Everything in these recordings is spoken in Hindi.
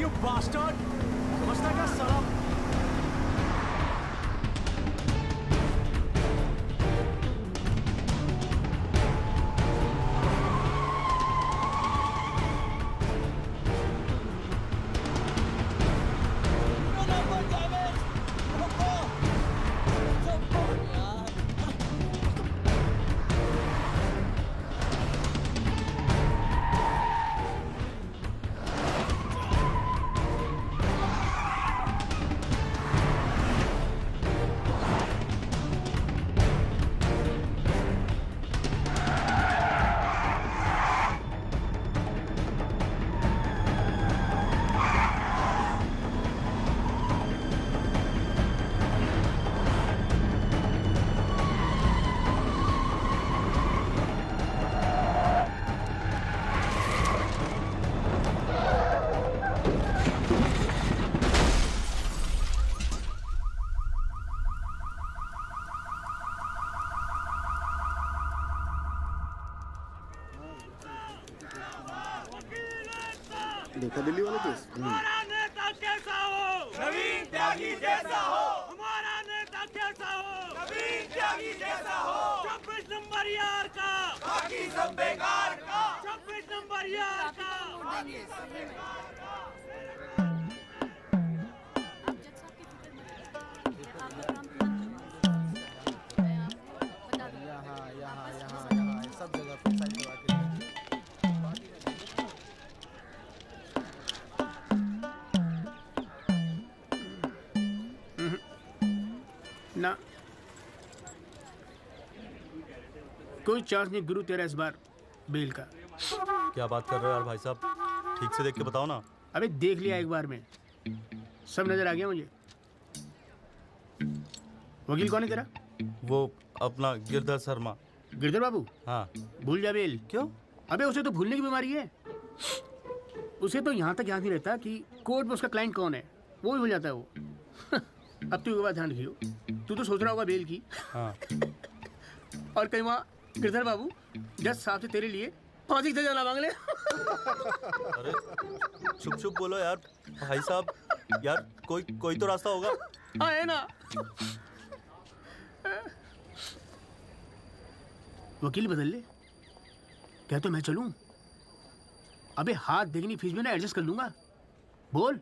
you bastard! समझता क्या साला? देखा दिल्ली वाला केस? हमारा नेता कैसा हो? नवीन त्यागी जैसा हो। हमारा नेता कैसा हो? नवीन त्यागी जैसा हो। 26 नंबर यार का बाकी सब बेकार का। 26 नंबर यार का। यहाँ सब जगह पे साइड लगा के ना कोई चांस नहीं गुरु तेरा इस बार बेल का। क्या बात कर रहे हो यार भाई साहब, ठीक से देख के बताओ ना। अबे देख लिया एक बार में, सब नजर आ गया मुझे। वकील कौन है तेरा? वो अपना गिरधर शर्मा। गिरधर बाबू? हाँ। भूल जा बेल। क्यों? अबे उसे तो भूलने की बीमारी है। उसे तो यहाँ तक याद नहीं रहता कि कोर्ट में उसका क्लाइंट कौन है, वो भी भूल जाता है वो। अब तू एक बात ध्यान रखियो, तू तो सोच रहा होगा बेल की। हाँ। और कहीं वहाँ गिरधर बाबू जज साहब से तेरे लिए फांसी से जाना मांग ले। अरे चुप चुप बोलो यार भाई साहब, यार कोई तो रास्ता होगा। हाँ है ना। वकील बदल ले, क्या तो मैं चलूं? अबे हाथ देखनी फीस में ना एडजस्ट कर लूंगा। बोल।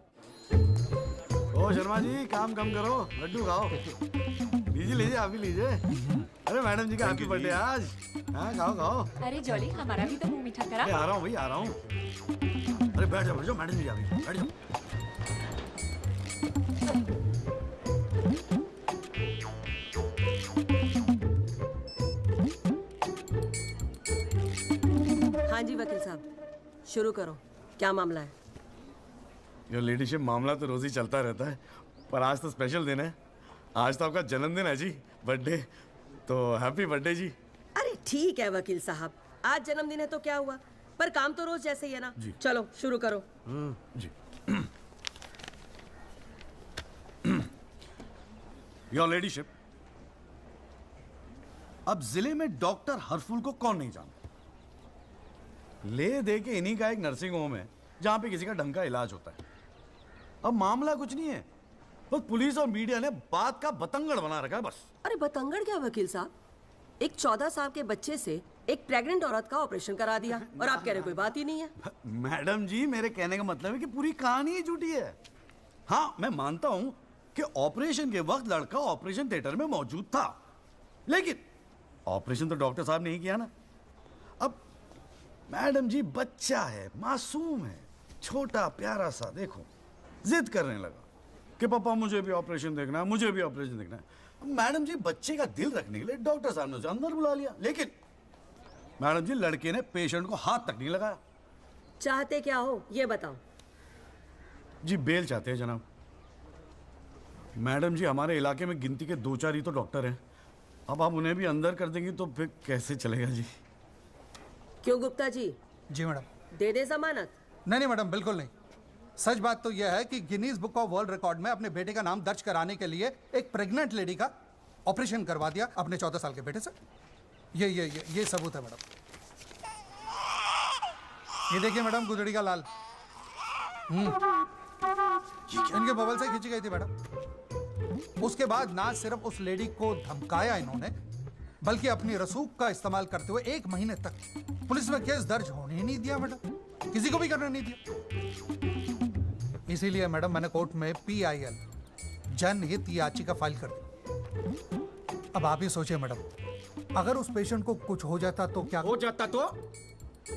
ओ शर्मा जी, काम कम करो, लड्डू खाओ। लीजिए लीजिए, आप भी लीजिए। अरे मैडम जी का हैप्पी बर्थडे आज। हाँ खाओ खाओ। अरे जॉली, हमारा भी तो मुंह मीठा करा। आ रहा हूँ भाई, आ रहा हूँ। अरे बैठ जाओ मैडम जी, आ गई, बैठ जाओ। हाँ जी वकील साहब, शुरू करो, क्या मामला है? योर लेडीशिप, मामला तो रोज ही चलता रहता है, पर आज तो स्पेशल दिन है। आज तो आपका जन्मदिन है जी, बर्थडे। तो हैप्पी बर्थडे जी। अरे ठीक है वकील साहब, आज जन्मदिन है तो क्या हुआ, पर काम तो रोज जैसे ही है ना। चलो शुरू करो। जी। योर लेडीशिप, अब जिले में डॉक्टर हरफुल को कौन नहीं जानता? ले दे के इन्हीं का एक नर्सिंग होम है जहां पे किसी का ढंग का इलाज होता है। अब मामला कुछ नहीं है, बस पुलिस और मीडिया ने बात का बतंगड़ बना रखा है बस। अरे बतंगड़ क्या वकील साहब, एक 14 साल के बच्चे से एक प्रेग्नेंट औरत का ऑपरेशन करा दिया और आप कह रहे कोई बात ही नहीं है। मैडम जी, मेरे कहने का मतलब है कि पूरी कहानी ही झूठी है। हाँ, मैं मानता हूं कि ऑपरेशन के वक्त लड़का ऑपरेशन थिएटर में मौजूद था, लेकिन ऑपरेशन तो डॉक्टर साहब ने ही किया ना। अब मैडम जी, बच्चा है, मासूम है, छोटा प्यारा सा, देखो जिद करने लगा कि पापा मुझे भी ऑपरेशन देखना है, मुझे भी ऑपरेशन देखना है। मैडम जी, बच्चे का दिल रखने के लिए डॉक्टर साहब ने उसे अंदर बुला लिया, लेकिन मैडम जी, लड़के ने पेशेंट को हाथ तक नहीं लगाया। चाहते क्या हो ये बताओ। जी बेल चाहते हैं जनाब। मैडम जी, हमारे इलाके में गिनती के 2-4 ही तो डॉक्टर हैं। अब आप उन्हें भी अंदर कर देंगी तो फिर कैसे चलेगा जी? क्यों गुप्ता जी? जी मैडम। दे दे जमानत? नहीं मैडम, बिल्कुल नहीं। सच बात तो यह है कि Guinness book of world record में अपने बेटे का नाम दर्ज कराने के लिए एक प्रेग्नेंट लेडी का ऑपरेशन करवा दिया अपने 14 साल के बेटे से। ये सबूत है मैडम। ये देखिए मैडम, गुदड़ी का लाल। इनके मोबाइल से खींची गई थी मैडम। उसके बाद ना सिर्फ उस लेडी को धमकाया इन्होंने, बल्कि अपनी रसूख का इस्तेमाल करते हुए 1 महीने तक पुलिस में केस दर्ज होने ही नहीं दिया मैडम, किसी को भी करने नहीं दिया। इसीलिए मैडम मैंने कोर्ट में PIL जनहित याचिका फाइल कर दी। अब आप ही सोचिए मैडम, अगर उस पेशेंट को कुछ हो जाता तो क्या हो जाता तो?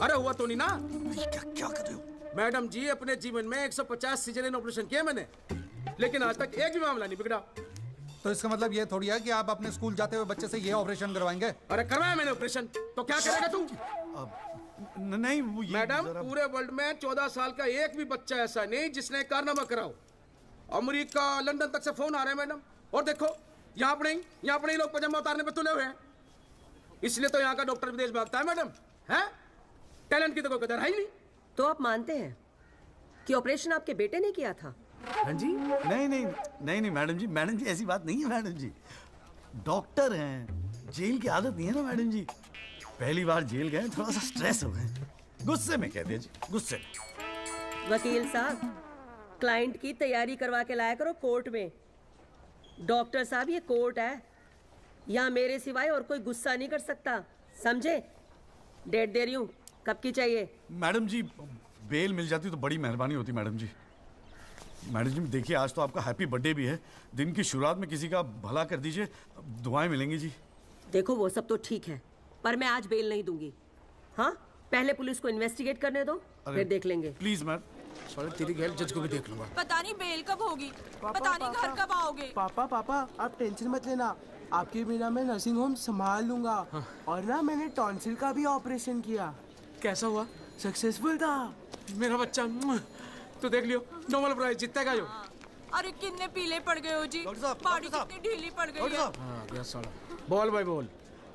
अरे हुआ तो नहीं ना। क्या कर रहे हो? मैडम जी, अपने जीवन में 150 सिजेरियन ऑपरेशन किए मैंने, लेकिन आज तक एक भी मामला नहीं बिगड़ा। तो इसका मतलब ये थोड़ी है कि आप अपने स्कूल जाते हुए बच्चे से ये ऑपरेशन करवाएंगे? अरे करवाया मैंने ऑपरेशन, तो क्या करेगा तू? नहीं वो ये मैडम, पूरे वर्ल्ड में 14 साल का एक भी बच्चा ऐसा नहीं जिसने कारनामा कराओ। अमेरिका, लंदन तक से फोन आ रहे हैं मैडम, और देखो यहाँ पर ही लोग पजामा उतारने पे तुले हुए हैं। इसलिए तो यहाँ का डॉक्टर विदेश भागता है मैडम, है? टैलेंट की तो कोई कदर है ही नहीं। तो आप मानते हैं कि ऑपरेशन आपके बेटे ने किया था? हाँ जी। नहीं मैडम जी ऐसी बात नहीं है मैडम जी। डॉक्टर हैं, जेल की आदत नहीं है ना मैडम जी। पहली बार जेल गए, थोड़ा सा स्ट्रेस हो गए, गुस्से में कह दिया जी, गुस्से में। वकील साहब, क्लाइंट की तैयारी करवा के लाया करो कोर्ट में। डॉक्टर साहब, ये कोर्ट है, यहाँ मेरे सिवाय और कोई गुस्सा नहीं कर सकता, समझे? डेट दे रही हूँ, कब की चाहिए? मैडम जी बेल मिल जाती तो बड़ी मेहरबानी होती मैडम जी। मैडम जी देखिए, आज तो आपका हैप्पी बर्थडे भी है, दिन की शुरुआत में किसी का भला कर दीजिए, दुआएं मिलेंगी जी। देखो वो सब तो ठीक है, पर मैं आज बेल नहीं दूंगी। हाँ, पहले पुलिस को इन्वेस्टिगेट करने दो, फिर देख लेंगे। Please ma'am. साले तेरी गैल जज को भी देख लूंगा। पता नहीं बेल कब होगी, पता नहीं घर कब आओगे। पापा आप टेंशन मत लेना, आपके बिना मैं नर्सिंग होम संभाल लूंगा। और ना मैंने टॉन्सिल का भी ऑपरेशन किया। कैसा हुआ? सक्सेसफुल था। मेरा बच्चा तो देख लियो, नोबेल प्राइज जीतेगा जो। अरे कितने पीले पड़ गए हो जी, डॉक्टर साहब, बॉडी डॉक्टर साहब। कितनी ढीली पड़ गई डॉक्टर है। साहब, हाँ गया साला। बोल भाई बोल।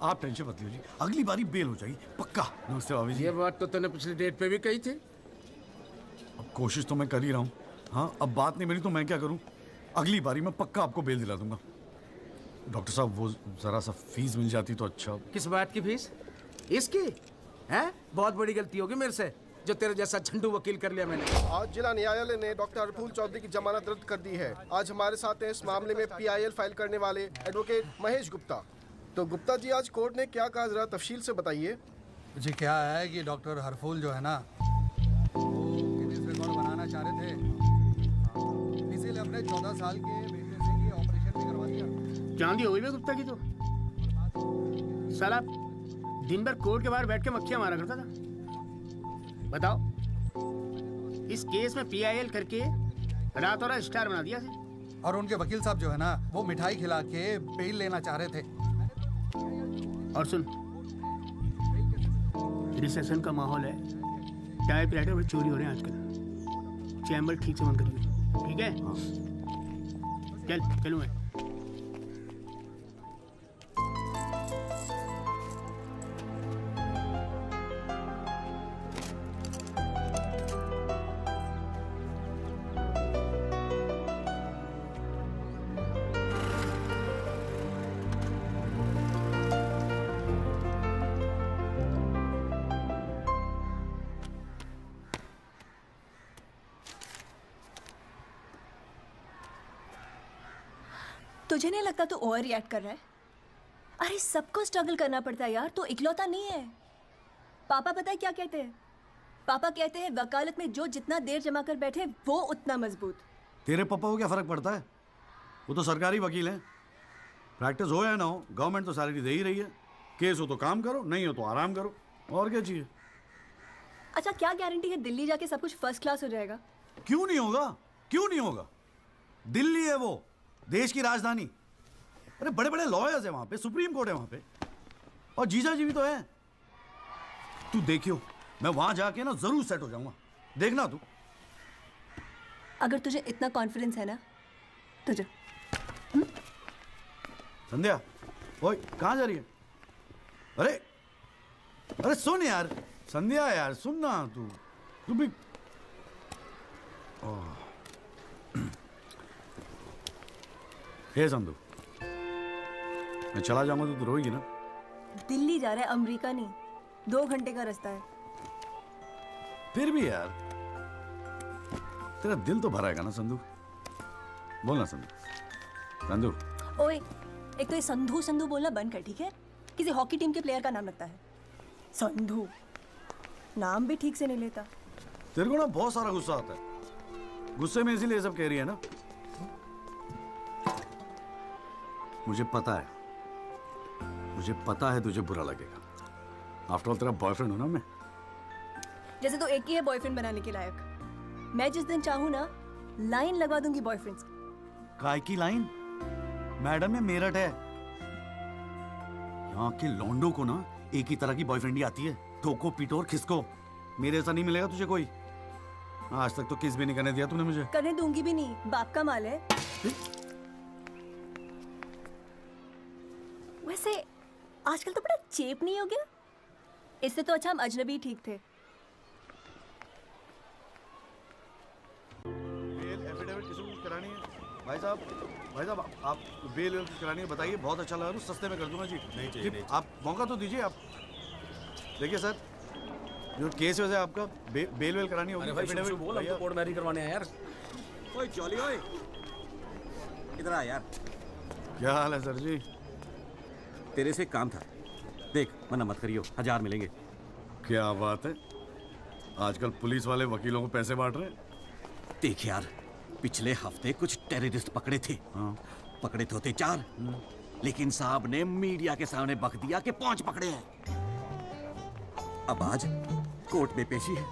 आप टेंशन मत लीजिए, अगली बारी बेल हो जाएगी पक्का। नमस्ते भाभी जी। ये बात तो तूने पिछली डेट पे भी कही थी। अब कोशिश तो मैं कर ही रहा हूँ। हाँ, अब बात नहीं मिली तो मैं क्या करूँ? अगली बारी मैं पक्का आपको बेल दिला दूंगा। डॉक्टर साहब, वो जरा सा फीस मिल जाती तो अच्छा। किस बात की फीस? इसकी है? बहुत बड़ी गलती होगी मेरे से, जो तेरे जैसा झंडू वकील कर लिया मैंने। आज जिला न्यायालय ने डॉक्टर हरफूल चौधरी की जमानत रद्द कर दी है। आज हमारे साथ हैं इस मामले में PIL फाइल करने वाले एडवोकेट महेश गुप्ता। तो गुप्ता जी, आज कोर्ट ने क्या कहा, जरा तफसील से बताइए। जी क्या है कि डॉक्टर हरफूल जो है ना, वो गिनीज रिकॉर्ड बनाना चाह रहे थे, इसीलिए अपने 14 साल के बेटे से ये ऑपरेशन भी करवा दिया। चांदी हो गई ना गुप्ता की तो। साला दिन भर कोर्ट के बाहर बैठ के मक्खियां मारा करता था। बताओ, इस केस में PIL करके रातों रात स्टार बना दिया से। और उनके वकील साहब जो है ना, वो मिठाई खिला के बेल लेना चाह रहे थे। और सुन, रिसेशन का माहौल है, टाइपराइटर और चोरी हो रहे हैं आजकल। चैम्बर ठीक से बंद करिए, ठीक है? चलूँ मैं। तुझे नहीं लगता तू ओवर रिएक्ट कर रहा है? अरे सबको स्ट्रगल करना पड़ता है यार, तू इकलौता नहीं है। पापा पता है क्या कहते हैं? पापा कहते हैं वकालत में जो जितना देर जमा कर बैठे वो उतना मजबूत। तेरे पापा को क्या फर्क पड़ता है? वो तो सरकारी वकील हैं। प्रैक्टिस हो या ना हो, गवर्नमेंट तो सैलरी दे ही रही है। केस हो तो काम करो, नहीं हो तो आराम करो, और क्या चाहिए? अच्छा, क्या गारंटी है दिल्ली जाके सब कुछ फर्स्ट क्लास हो जाएगा? क्यों नहीं होगा? क्यों नहीं होगा? दिल्ली है वो, देश की राजधानी। अरे बड़े बड़े लॉयर्स है वहां पे, सुप्रीम कोर्ट है वहां पे, और जीजा जी भी तो है। तू देखियो, मैं वहां जाके ना जरूर सेट हो जाऊंगा, देखना तू। अगर तुझे इतना कॉन्फिडेंस है ना तो जा। संध्या, ओए कहाँ जा रही है? अरे अरे सुन यार, संध्या यार सुन ना, तू भी। हे संधू, मैं चला जाऊंगा तो तू रोएगी ना? दिल्ली जा रहा है, अमेरिका नहीं। 2 घंटे का रास्ता है। फिर भी यार, तेरा दिल तो भरा है ना संधू? बोलना संधू। संधू ओए, एक तो ये संधू संधू बोलना बंद कर, ठीक है? किसी हॉकी टीम के प्लेयर का नाम लगता है संधू। नाम भी ठीक से नहीं लेता। तेरे को ना बहुत सारा गुस्सा आता है, गुस्से में इसीलिए सब कह रही है ना। मुझे पता है तुझे बुरा लगेगा। आफ्टर ऑल तेरा बॉयफ्रेंड हूं ना मैं। जैसे तो एक ही है बॉयफ्रेंड बनाने के लायक। मैं जिस दिन चाहूँ ना लाइन लगवा दूंगी बॉयफ्रेंड्स की। काय की लाइन? मैडम में मेरठ है, यहाँ के लौंडों को ना एक ही तरह की बॉयफ्रेंड ही आती है, ठोको पीटो और खिसको। मेरे ऐसा नहीं मिलेगा तुझे कोई। आज तक तो किस भी नहीं करने दिया तूने मुझे। करने दूंगी भी नहीं, बाप का माल है। वैसे आजकल तो बड़ा चेप नहीं हो गया? इससे तो अच्छा हम अजनबी ठीक थे। बेल एफिडेविट किसी को करानी है? भाई साहब आप बेल करानी है, बताइए। बहुत अच्छा लगा, सस्ते में कर दूंगा जी। नहीं चाहिए, नहीं आप मौका तो दीजिए। आप देखिए सर, जो केस वैसे आपका बेल वेल करानी होगी। अरे भाई शुभ बोल, हमको कोर्ट मैरिज करवाने हैं यार। ओए जॉली, ओए इधर आ यार। क्या हाल है सर जी? तेरे से काम था, देख मना मत करियो, 1000 मिलेंगे। क्या बात है, आजकल पुलिस वाले वकीलों को पैसे बांट रहे हैं। देख यार, पिछले हफ्ते कुछ टेररिस्ट पकड़े थे। हाँ। पकड़े तो थे 4, लेकिन साहब ने मीडिया के सामने बक दिया कि 5 पकड़े हैं। अब आज कोर्ट में पेशी है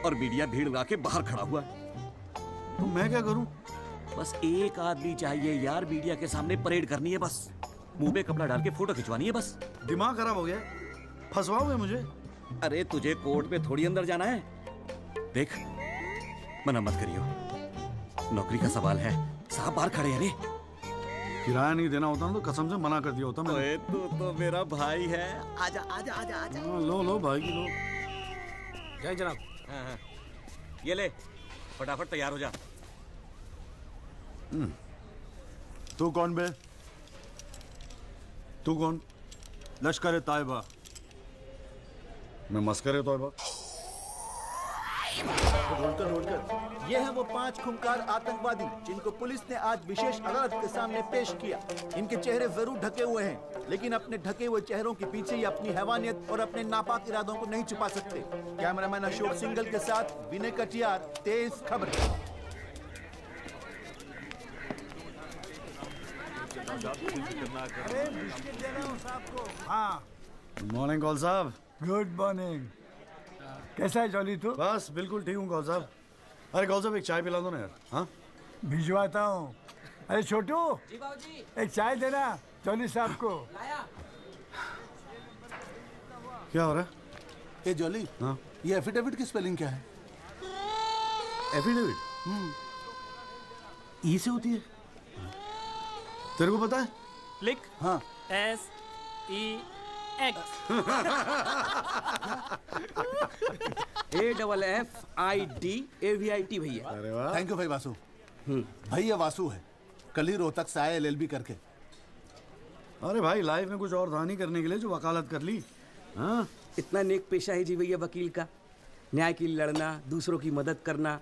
और मीडिया भीड़ लगा के बाहर खड़ा हुआ है। तो मैं क्या करूं? बस एक आदमी चाहिए यार, मीडिया के सामने परेड करनी है बस। मुंह में कपड़ा डाल के फोटो खिंचवानी है बस। दिमाग खराब हो गया, फंसवाओगे मुझे? अरे तुझे कोर्ट में थोड़ी अंदर जाना है। देख मना मत करियो, नौकरी का सवाल है, साहब बाहर खड़े हैं। रे किराया नहीं देना होता ना तो कसम से मना कर दिया होता मैं। ओए तू तो मेरा भाई है, आजा आजा आजा आजा। लो भाई की लो। जय जनाब। हाँ। ये ले, फटाफट तैयार हो जा। तू कौन बे? तू कौन? लश्कर तायबा। मैं मस्कर तोयबा। ये हैं वो 5 खूंखार आतंकवादी जिनको पुलिस ने आज विशेष अदालत के सामने पेश किया। इनके चेहरे जरूर ढके हुए हैं, लेकिन अपने ढके हुए चेहरों के पीछे ये अपनी हैवानियत और अपने नापाक इरादों को नहीं छुपा सकते। कैमरामैन अशोक सिंगल के साथ विनय कटियार, तेज खबर। हाँ, मॉर्निंग कॉल साहब। Good morning. कैसा है जॉली तू? बस बिल्कुल ठीक हूँ कॉल साहब। अरे कॉल साहब एक चाय पिला दो ना यार। हाँ भिजवाता हूँ। अरे छोटू, एक चाय देना जॉली साहब को। क्या हो रहा है? ए जॉली, हाँ ये एफिडेविट की स्पेलिंग क्या है? एफिडेविट ई से होती है, तेरे को पता है? लिख। हाँ SEX। AFFIDAVIT भैया। अरे वाह, थैंक यू भाई वासु। भाई ये वासु है, कल ही रोहतक से आया LLB करके। अरे भाई लाइफ में कुछ और था नहीं करने के लिए जो वकालत कर ली। हाँ इतना नेक पेशा है जी भैया वकील का, न्याय के लिए लड़ना, दूसरों की मदद करना।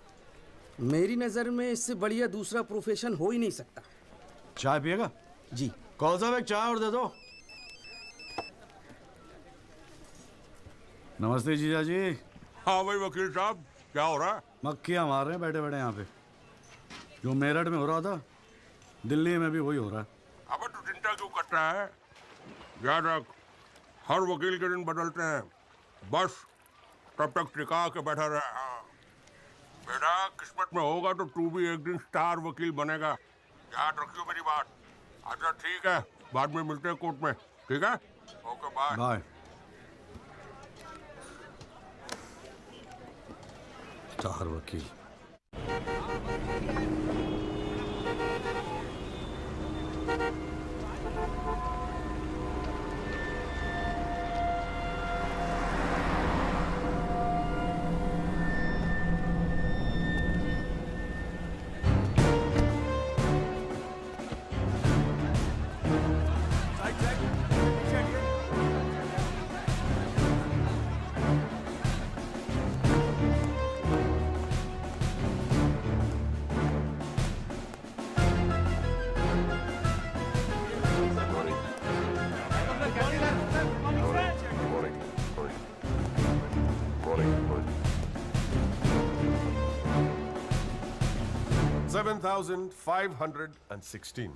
मेरी नज़र में इससे बढ़िया दूसरा प्रोफेशन हो ही नहीं सकता। चाय पिएगा? जी। कॉल साहब एक चाय और दे दो। नमस्ते जीजा जी। हाँ भाई वकील साहब, क्या हो रहा है? मक्खियाँ मार रहे हैं बैठे बैठे यहाँ पे। जो मेरठ में हो रहा था दिल्ली में भी वही हो रहा है। अबे तू चिंता क्यों करता है? याद रख, हर वकील के दिन बदलते हैं, बस तब तक टिका के बैठा रहे। हाँ बेटा, किस्मत में होगा तो तू भी एक दिन स्टार वकील बनेगा, याद रखियो मेरी बात। अच्छा ठीक है, बाद में मिलते हैं कोर्ट में, ठीक है? Okay bye. बाय। स्टार वकील। 7,516।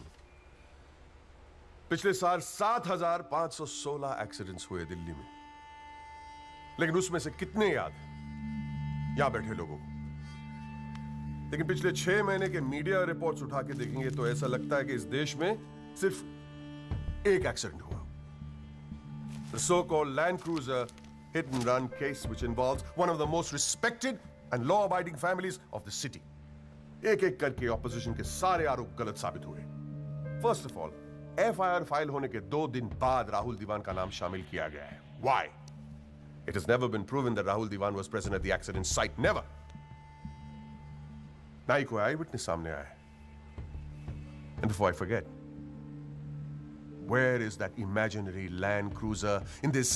पिछले साल 7,516 एक्सीडेंट्स हुए दिल्ली में, लेकिन उसमें से कितने याद हैं यहां बैठे लोगों को? लेकिन पिछले 6 महीने के मीडिया रिपोर्ट्स उठा के देखेंगे तो ऐसा लगता है कि इस देश में सिर्फ एक एक्सीडेंट हुआ। The so-called Land Cruiser hit and run case, which involves one of the most respected and law-abiding families of the city. एक-एक करके ऑपोजिशन के सारे आरोप गलत साबित हुए। First of all, FIR file होने के 2 दिन बाद राहुल दीवान का नाम शामिल किया गया है। Why? It has never been proven that Rahul Diwan was present at the accident site. Never. ना ही कोई आई विटनेस सामने आया है। And before I forget, where is that imaginary Land Cruiser in this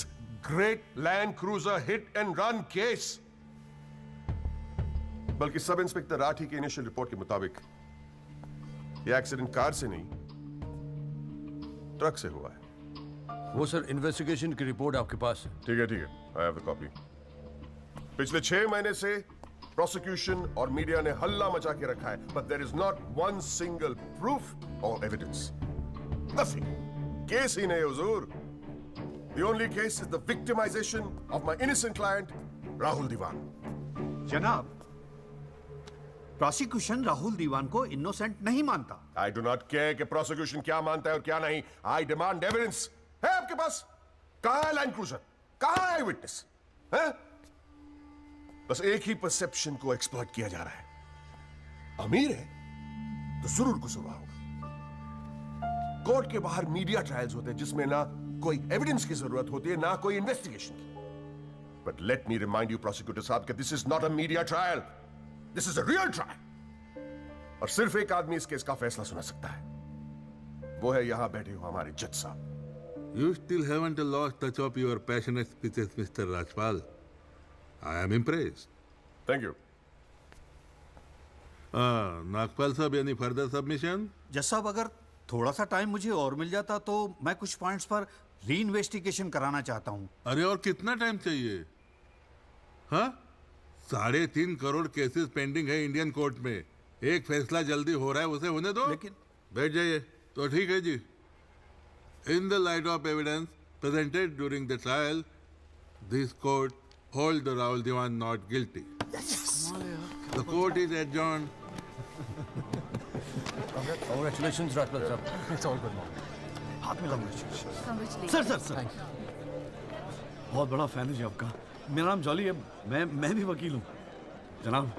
great Land Cruiser hit and run case? बल्कि सब इंस्पेक्टर राठी की इनिशियल रिपोर्ट के मुताबिक यह एक्सीडेंट कार से नहीं, ट्रक से हुआ है। वो सर इन्वेस्टिगेशन की रिपोर्ट आपके पास है? ठीक है, आई हैव द कॉपी। पिछले 6 महीने से प्रोसिक्यूशन और मीडिया ने हल्ला मचा के रखा है, but there is not one single proof और एविडेंस। नथिंग। केस ही नहीं हुजूर। The only case is the victimization of my innocent client Rahul Deewan. जनाब, प्रोसिक्यूशन राहुल दीवान को इनोसेंट नहीं मानता। आई डू नॉट केयर कि प्रोसिक्यूशन क्या मानता है और क्या नहीं। I demand evidence. है आपके पास? कहां है लैंड क्रूजर? कहां है विटनेस? है? बस एक ही परसेप्शन को एक्सप्लॉइट किया जा रहा है। अमीर है तो जरूर कसूरवार होगा। कोर्ट के बाहर मीडिया ट्रायल्स होते हैं जिसमें ना कोई एविडेंस की जरूरत होती है, ना कोई इन्वेस्टिगेशन की। But let me remind you prosecutor साहब कि this is not a media trial, this is a real trial. और सिर्फ एक आदमी इस केस का फैसला सुना सकता है, वो है यहां बैठे हुए हमारे जज साहब। You still haven't lost touch of your passionate speeches, Mr. Rajpal. I am impressed. Thank you. Nagpal साहब, any further submission? जज साहब, अगर थोड़ा सा टाइम मुझे और मिल जाता तो मैं कुछ पॉइंट्स पर री इन्वेस्टिगेशन कराना चाहता हूँ। अरे और कितना टाइम चाहिए? हाँ, 3.5 करोड़ केसेस पेंडिंग है इंडियन कोर्ट में। एक फैसला जल्दी हो रहा है, उसे होने दो। लेकिन बैठ जाइए। तो ठीक है जी। In the light of evidence presented during the trial, this court holds the Rahul Diwan not guilty. Yes. The court is adjourned. Congratulations, Rajpal sir. It's all good now. हाथ मिला मुझे। सर बहुत बड़ा फैन है जी आपका। मेरा नाम जॉली है, मैं भी वकील हूँ। जनाब,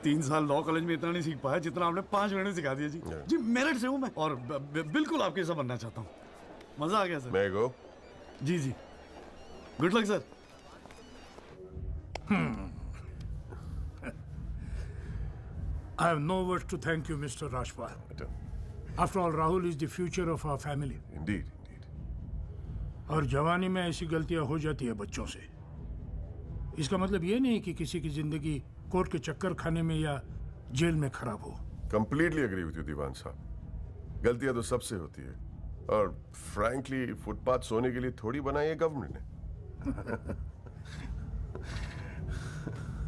3 साल लॉ कॉलेज में इतना नहीं सीख पाया जितना आपने 5 मिनट में सिखा दिया जी। जी मेरिट से हूँ मैं और बिल्कुल आपके जैसा बनना चाहता हूँ। मजा आ गया सर। मैं गो। जी good luck sir. I have no words to thank you, Mr. Rajpal. After all, Rahul is the future of our family. Indeed. और जवानी में ऐसी गलतियां हो जाती है बच्चों से। इसका मतलब ये नहीं कि किसी की जिंदगी कोर्ट के चक्कर खाने में या जेल में खराब हो। Completely agree with you, दीवान साहब। गलतियां तो सबसे होती है और फ्रैंकली फुटपाथ सोने के लिए थोड़ी बनाई है गवर्नमेंट ने।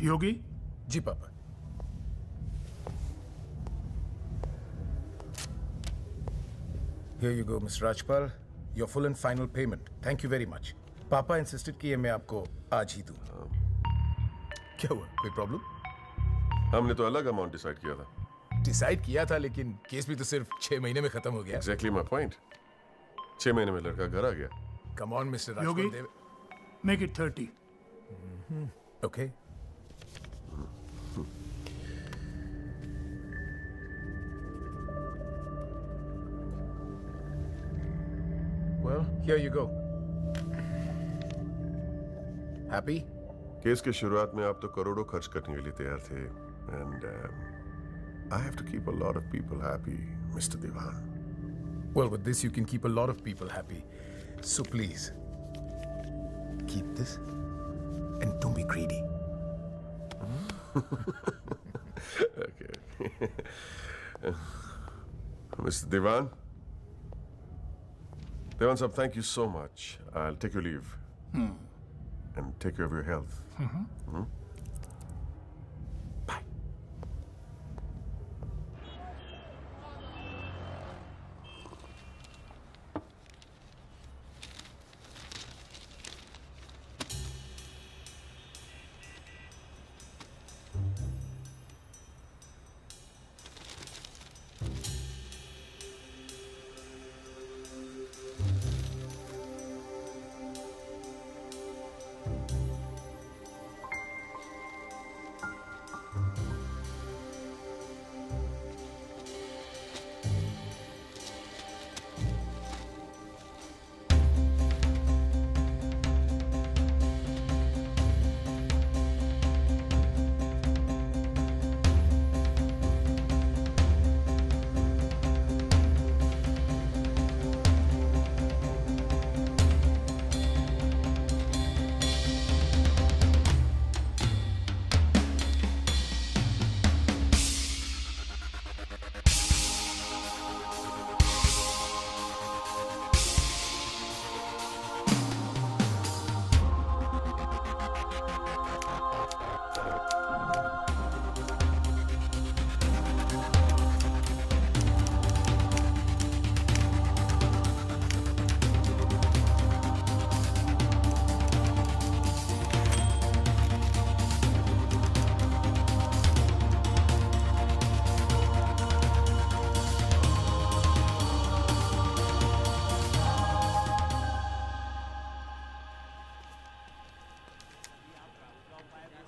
योगी जी पापा। Here you go, Mr. Rajpal. Your full and final payment. Thank you very much. पापा इंसिस्टेड कि मैं आपको आज ही दूं। क्या हुआ? कोई प्रॉब्लम? हमने तो अलग अमाउंट डिसाइड किया था। डिसाइड किया था, लेकिन केस भी तो सिर्फ 6 महीने में खत्म हो गया। Exactly my point. 6 महीने में लड़का घर आ गया। Come on, Mr. Rajpal. Yogi, make it 30. Okay. Well, here you go. Happy? Case के शुरुआत में आप तो करोड़ों खर्च करने के लिए तैयार थे, and I have to keep a lot of people happy, Mr. Diwan. Well, with this you can keep a lot of people happy. So please, keep this and don't be greedy. Okay. Mr. Diwan? Diwan sahab, thank you so much. I'll take your leave. And take care of your health.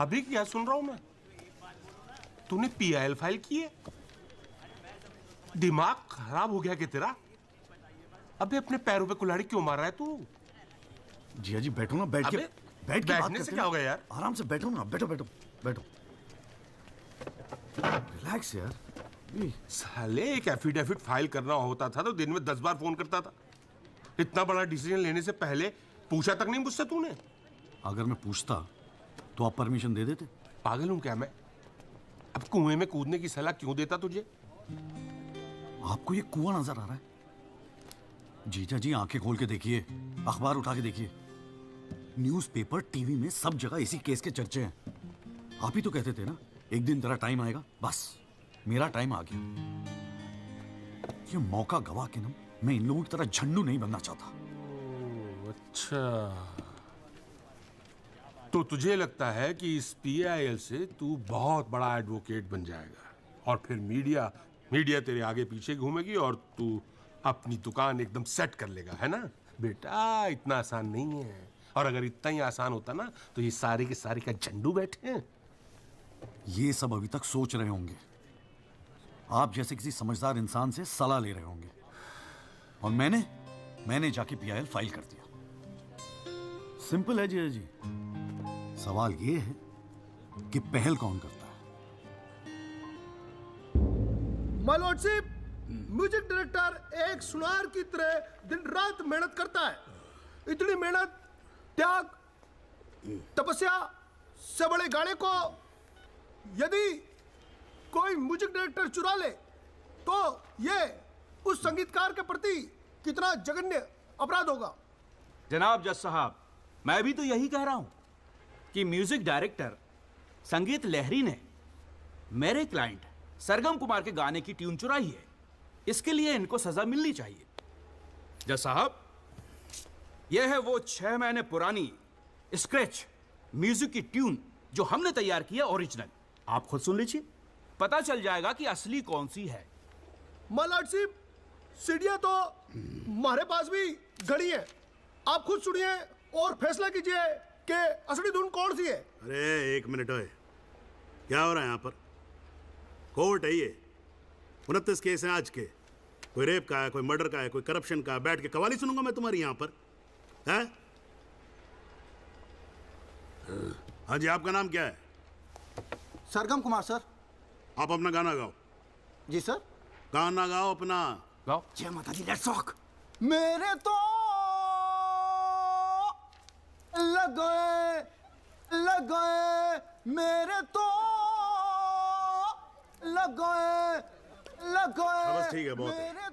अभी क्या सुन रहा हूं मैं? तूने पीआईएल फाइल की है? दिमाग खराब हो गया क्या तेरा? अबे अपने पैरों पे कुल्हाड़ी क्यों मार रहा है तू? जिया जी बैठो ना, बैठ के बैठने से क्या हो गया यार? आराम से बैठो ना, बैठो बैठो बैठो, रिलैक्स यार। साले एक एफिडेविट फाइल करना होता था तो दिन में 10 बार फोन करता था। इतना बड़ा डिसीजन लेने से पहले पूछा तक नहीं मुझसे तूने? अगर मैं पूछता तो आप परमिशन दे देते? पागल हूं क्या मैं? अब कुएं में कूदने की सलाह क्यों देता तुझे? आपको ये कुआं नजर आ रहा है? जीजा जी आंखें खोल के देखिए, अखबार उठा के देखिए, न्यूज़पेपर, टीवी में सब जगह इसी केस के चर्चे हैं। आप ही तो कहते थे ना एक दिन तेरा टाइम आएगा। बस मेरा टाइम आ गया। ये मौका गवा के ना मैं इन लोगों की तरह झंडू नहीं बनना चाहता। अच्छा, तो तुझे लगता है कि इस पीआईएल से तू बहुत बड़ा एडवोकेट बन जाएगा और फिर मीडिया तेरे आगे पीछे घूमेगी और तू अपनी दुकान एकदम सेट कर लेगा, है ना? बेटा इतना आसान नहीं है, और अगर इतना ही आसान होता ना तो ये सारे के सारे का झंडू बैठे हैं। ये सब अभी तक सोच रहे होंगे, आप जैसे किसी समझदार इंसान से सलाह ले रहे होंगे, और मैंने जाके पीआईएल फाइल कर दिया। सिंपल है जी जी। सवाल ये है कि पहल कौन करता है? माय लॉर्डशिप, म्यूजिक डायरेक्टर एक सुनार की तरह दिन रात मेहनत करता है। इतनी मेहनत, त्याग, तपस्या से बड़े गाने को यदि कोई म्यूजिक डायरेक्टर चुरा ले तो ये उस संगीतकार के प्रति कितना जघन्य अपराध होगा। जनाब जज साहब, मैं भी तो यही कह रहा हूं कि म्यूजिक डायरेक्टर संगीत लहरी ने मेरे क्लाइंट सरगम कुमार के गाने की ट्यून चुराई है। इसके लिए इनको सजा मिलनी चाहिए। जज साहब, यह है वो 6 महीने पुरानी स्क्रैच म्यूजिक की ट्यून जो हमने तैयार की है, ओरिजिनल। आप खुद सुन लीजिए, पता चल जाएगा कि असली कौन सी है। माय लॉर्डशिप, सीढ़ियां तो हमारे पास भी घड़ी है। आप खुद सुनिए और फैसला कीजिए कि असली धुन कौन सी है। अरे एक मिनट ओए, क्या हो रहा है यहाँ पर? कोर्ट है ये, 29 केस हैं आज के। कोई रेप का है, कोई मर्डर का है, कोई करप्शन का है। बैठ के कवाली सुनूंगा मैं तुम्हारी यहाँ पर, है? हाँ जी, आपका नाम क्या है? सरगम कुमार सर। आप अपना गाना गाओ। जी सर। गाना गाओ अपना। गाओ। जय माता दी, लेट्स रॉक। मेरे तो लगे मेरे तो लगे बस ठीक है, बहुत है।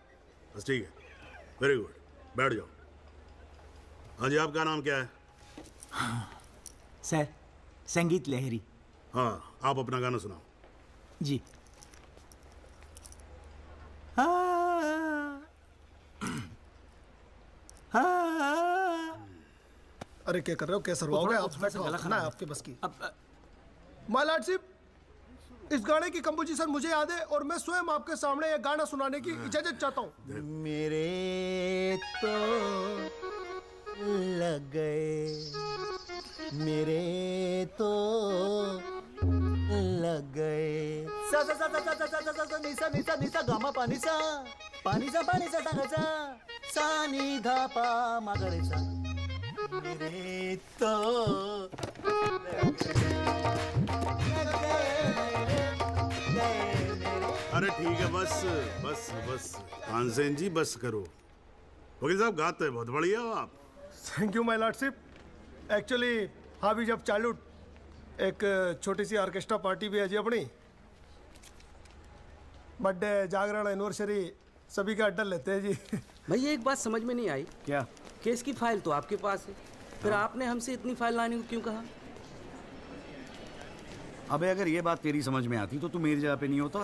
बस ठीक है, वेरी गुड, बैठ जाओ। हाँ जी, आपका नाम क्या है? सर, संगीत लहरी। हाँ, आप अपना गाना सुनाओ। जी। अरे क्या कर रहे हो, कैसे रुआओगे आप? खाना है आपके बस की। माय लॉर्डशिप, इस गाने की कंपोजिशन मुझे याद है और मैं स्वयं आपके सामने ये गाना सुनाने की इजाजत चाहता हूँ। मेरे तो लग गए, मेरे तो लग गए। सा सा सा सा सा सा सा सा सा निसा निसा निसा गामा पानी सा टागा सा नी धा पा मागरे सा। मेरे तो अरे ठीक है, बस बस बस तानसेन जी, बस करो। वकील साहब, गाते हैं बहुत बढ़िया हो आप। Thank you my lordship. Actually हाँ भी जब चालू एक छोटी सी ऑर्केस्ट्रा पार्टी भी है जी अपनी। बर्थडे, जागरण, एनिवर्सरी सभी का अड्डा लेते हैं जी। भैया एक बात समझ में नहीं आई। क्या? केस की फाइल तो आपके पास है, फिर आपने हमसे इतनी फाइल लाने को क्यों कहा? अबे अगर ये बात तेरी समझ में आती तो तू मेरी जगह पे नहीं होता।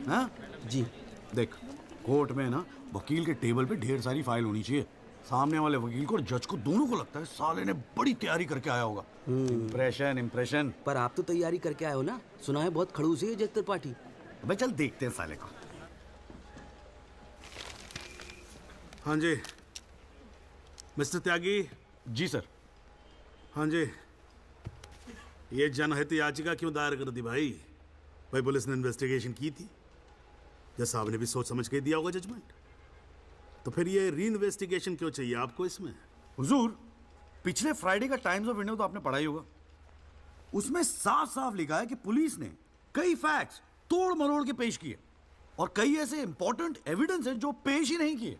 हाँ जी। देख, कोर्ट में ना वकील के टेबल पे ढेर सारी फाइल होनी चाहिए। सामने वाले वकील को और जज को दोनों को लगता है साले ने बड़ी तैयारी करके आया होगा। इम्प्रेशन। पर आप तो तैयारी करके आए हो ना, सुना है बहुत खड़ूस है जज त्रिपाठी। भाई चल देखते हैं साले को। हाँ जी मिस्टर त्यागी। जी सर। हाँ जी, ये जनहित याचिका क्यों दायर कर दी भाई? भाई पुलिस ने इन्वेस्टिगेशन की थी, जज साहब ने भी सोच समझ के दिया होगा जजमेंट, तो फिर ये री इन्वेस्टिगेशन क्यों चाहिए आपको इसमें? हुजूर, पिछले फ्राइडे का टाइम्स ऑफ इंडिया तो आपने पढ़ा ही होगा। उसमें साफ साफ लिखा है कि पुलिस ने कई फैक्ट्स तोड़ मरोड़ के पेश किए और कई ऐसे इंपॉर्टेंट एविडेंस हैं जो पेश ही नहीं किए।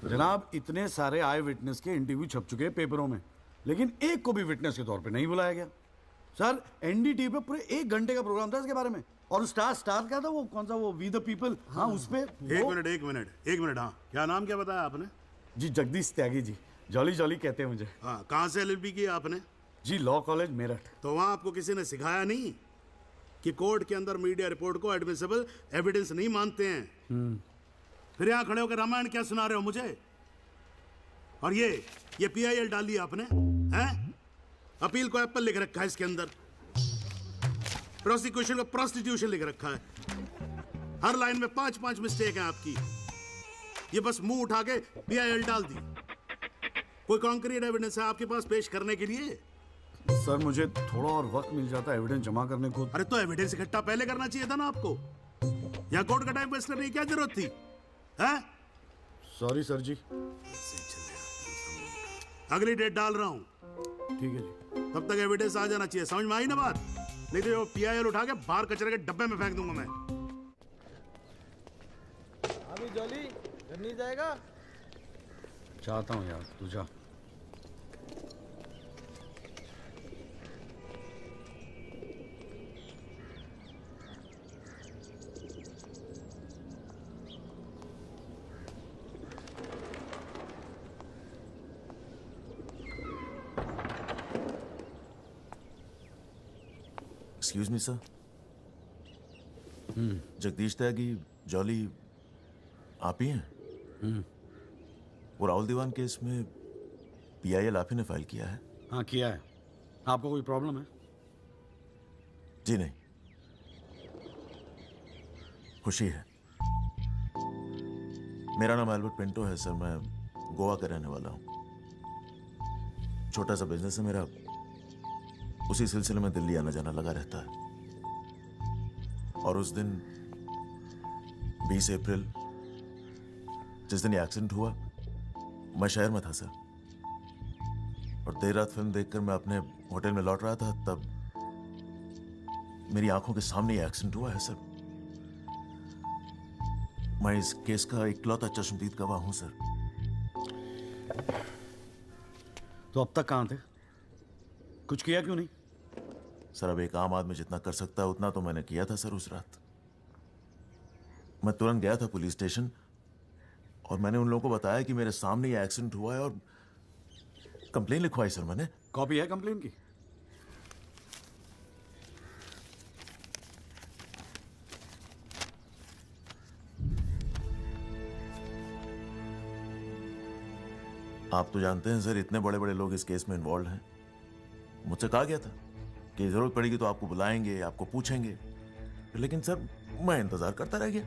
जनाब, इतने सारे आई विटनेस के इंटरव्यू छप चुके हैं पेपरों में, लेकिन एक को भी विटनेस के तौर पे नहीं बुलाया गया। सर, एनडीटीवी पे पूरे 1 घंटे का प्रोग्राम था इसके बारे में, और स्टार क्या था वो, कौन सा वो, वी द पीपल, हाँ उस पे। एक मिनट, हाँ क्या नाम क्या बताया आपने? जी जगदीश त्यागी जी, जॉली जॉली कहते हैं मुझे। हाँ, कहाँ से एलएलबी की आपने? जी लॉ कॉलेज मेरठ। तो वहाँ आपको किसी ने सिखाया नहीं कि कोर्ट के अंदर मीडिया रिपोर्ट को एडमिसिबल एविडेंस नहीं मानते हैं? फिर यहाँ खड़े होकर रामायण क्या सुना रहे हो मुझे? और ये PIL डाल दिया आपने, हैं? अपील को एप्पल लिख रखा है इसके अंदर, प्रोसिक्यूशन को प्रोस्टिट्यूशन लिख रखा है। हर लाइन में 5 मिस्टेक है आपकी। ये बस मुंह उठा के PIL डाल दी। कोई कॉन्क्रीट एविडेंस है आपके पास पेश करने के लिए? सर, मुझे थोड़ा और वक्त मिल जाता एविडेंस जमा करने को। अरे तो एविडेंस इकट्ठा पहले करना चाहिए था ना आपको। यहाँ कोर्ट का टाइम वेस्ट करने की क्या जरूरत थी? हैं? सॉरी सर जी। अगली डेट डाल रहा हूँ। ठीक है जी। तब तक एविडेंस आ जाना चाहिए, समझ में आई ना बात? नहीं तो वो PIL उठा के बाहर कचरे के डब्बे में फेंक दूंगा मैं। अभी जॉली घर नहीं जाएगा? चाहता हूँ यार, तू जा। Excuse me sir. Jagdish Tyagi, Jolly आप ही हैं? वो राहुल दीवान केस में PIL आप ही ने फाइल किया है? हाँ किया है। आपको कोई प्रॉब्लम है? जी नहीं, खुशी है। मेरा नाम एल्बर्ट पिंटो है सर, मैं गोवा का रहने वाला हूँ। छोटा सा बिजनेस है मेरा, उसी सिलसिले में दिल्ली आना जाना लगा रहता है। और उस दिन 20 अप्रैल जिस दिन ये एक्सीडेंट हुआ, मैं शहर में था सर, और देर रात फिल्म देखकर मैं अपने होटल में लौट रहा था, तब मेरी आंखों के सामने ये एक्सीडेंट हुआ है सर। मैं इस केस का इकलौता चश्मदीद गवाह हूं सर। तो अब तक कहां थे? कुछ किया क्यों नहीं? सर, अब एक आम आदमी जितना कर सकता है उतना तो मैंने किया था सर। उस रात मैं तुरंत गया था पुलिस स्टेशन, और मैंने उन लोगों को बताया कि मेरे सामने ये एक्सीडेंट हुआ है, और कंप्लेन लिखवाई सर मैंने। कॉपी है कंप्लेन की? आप तो जानते हैं सर, इतने बड़े बड़े लोग इस केस में इन्वॉल्व हैं। मुझसे कहा गया था कि जरूरत पड़ेगी तो आपको बुलाएंगे, आपको पूछेंगे, लेकिन सर मैं इंतजार करता रह गया।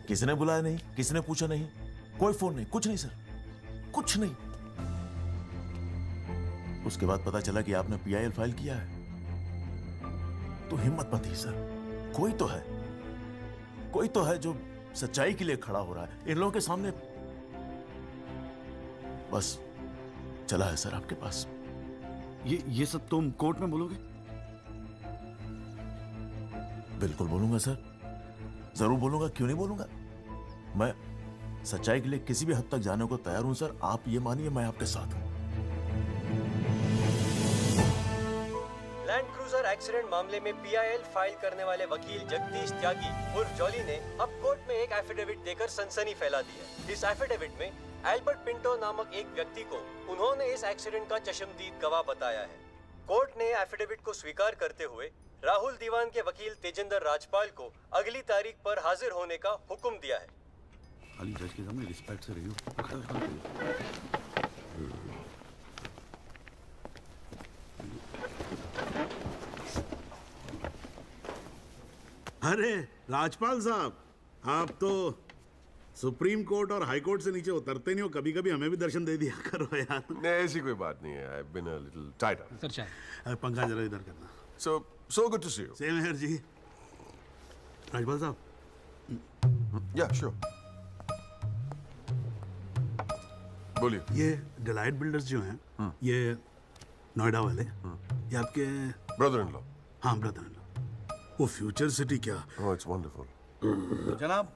किसी ने बुलाया नहीं, किसी ने पूछा नहीं, कोई फोन नहीं, कुछ नहीं सर, कुछ नहीं। उसके बाद पता चला कि आपने PIL फाइल किया है, तो हिम्मत मत ही सर। कोई तो है जो सच्चाई के लिए खड़ा हो रहा है इन लोगों के सामने। बस चला है सर आपके पास। ये सब तुम कोर्ट में बोलोगे? बिल्कुल बोलूंगा सर, जरूर बोलूंगा, क्यों नहीं बोलूंगा। मैं सच्चाई के लिए किसी भी हद तक जाने को तैयार हूं सर। आप ये मानिए, मैं आपके साथ हूं। लैंड क्रूजर एक्सीडेंट मामले में PIL फाइल करने वाले वकील जगदीश त्यागी उर्फ जॉली ने अब कोर्ट में एक एफिडेविट देकर सनसनी फैला दी है। इस एफिडेविट में एल्बर्ट पिंटो नामक एक व्यक्ति को उन्होंने इस एक्सीडेंट का चश्मदीद गवाह बताया है। कोर्ट ने एफिडेविट को स्वीकार करते हुए राहुल दीवान के वकील तेजिंदर राजपाल को अगली तारीख पर हाजिर होने का हुक्म दिया है। खाली जज के सामने रिस्पेक्ट से रहियो। अरे राजपाल साहब, आप तो सुप्रीम कोर्ट और हाई कोर्ट से नीचे उतरते नहीं हो, कभी कभी हमें भी दर्शन दे दिया करो यार। नहीं, ऐसी कोई बात नहीं है। I've been a little tied up. Sir चाय। पंखा जरा इधर करना। So good to see you. Same here जी। राजपाल साहब। Yeah, sure. बोलिए। ये डिलाइट बिल्डर्स जो हैं, ये नोएडा वाले, ये आपके ब्रदर इन लॉ। हाँ, ब्रदर इन लॉ। वो फ्यूचर सिटी क्या? Oh, it's wonderful. जनाब,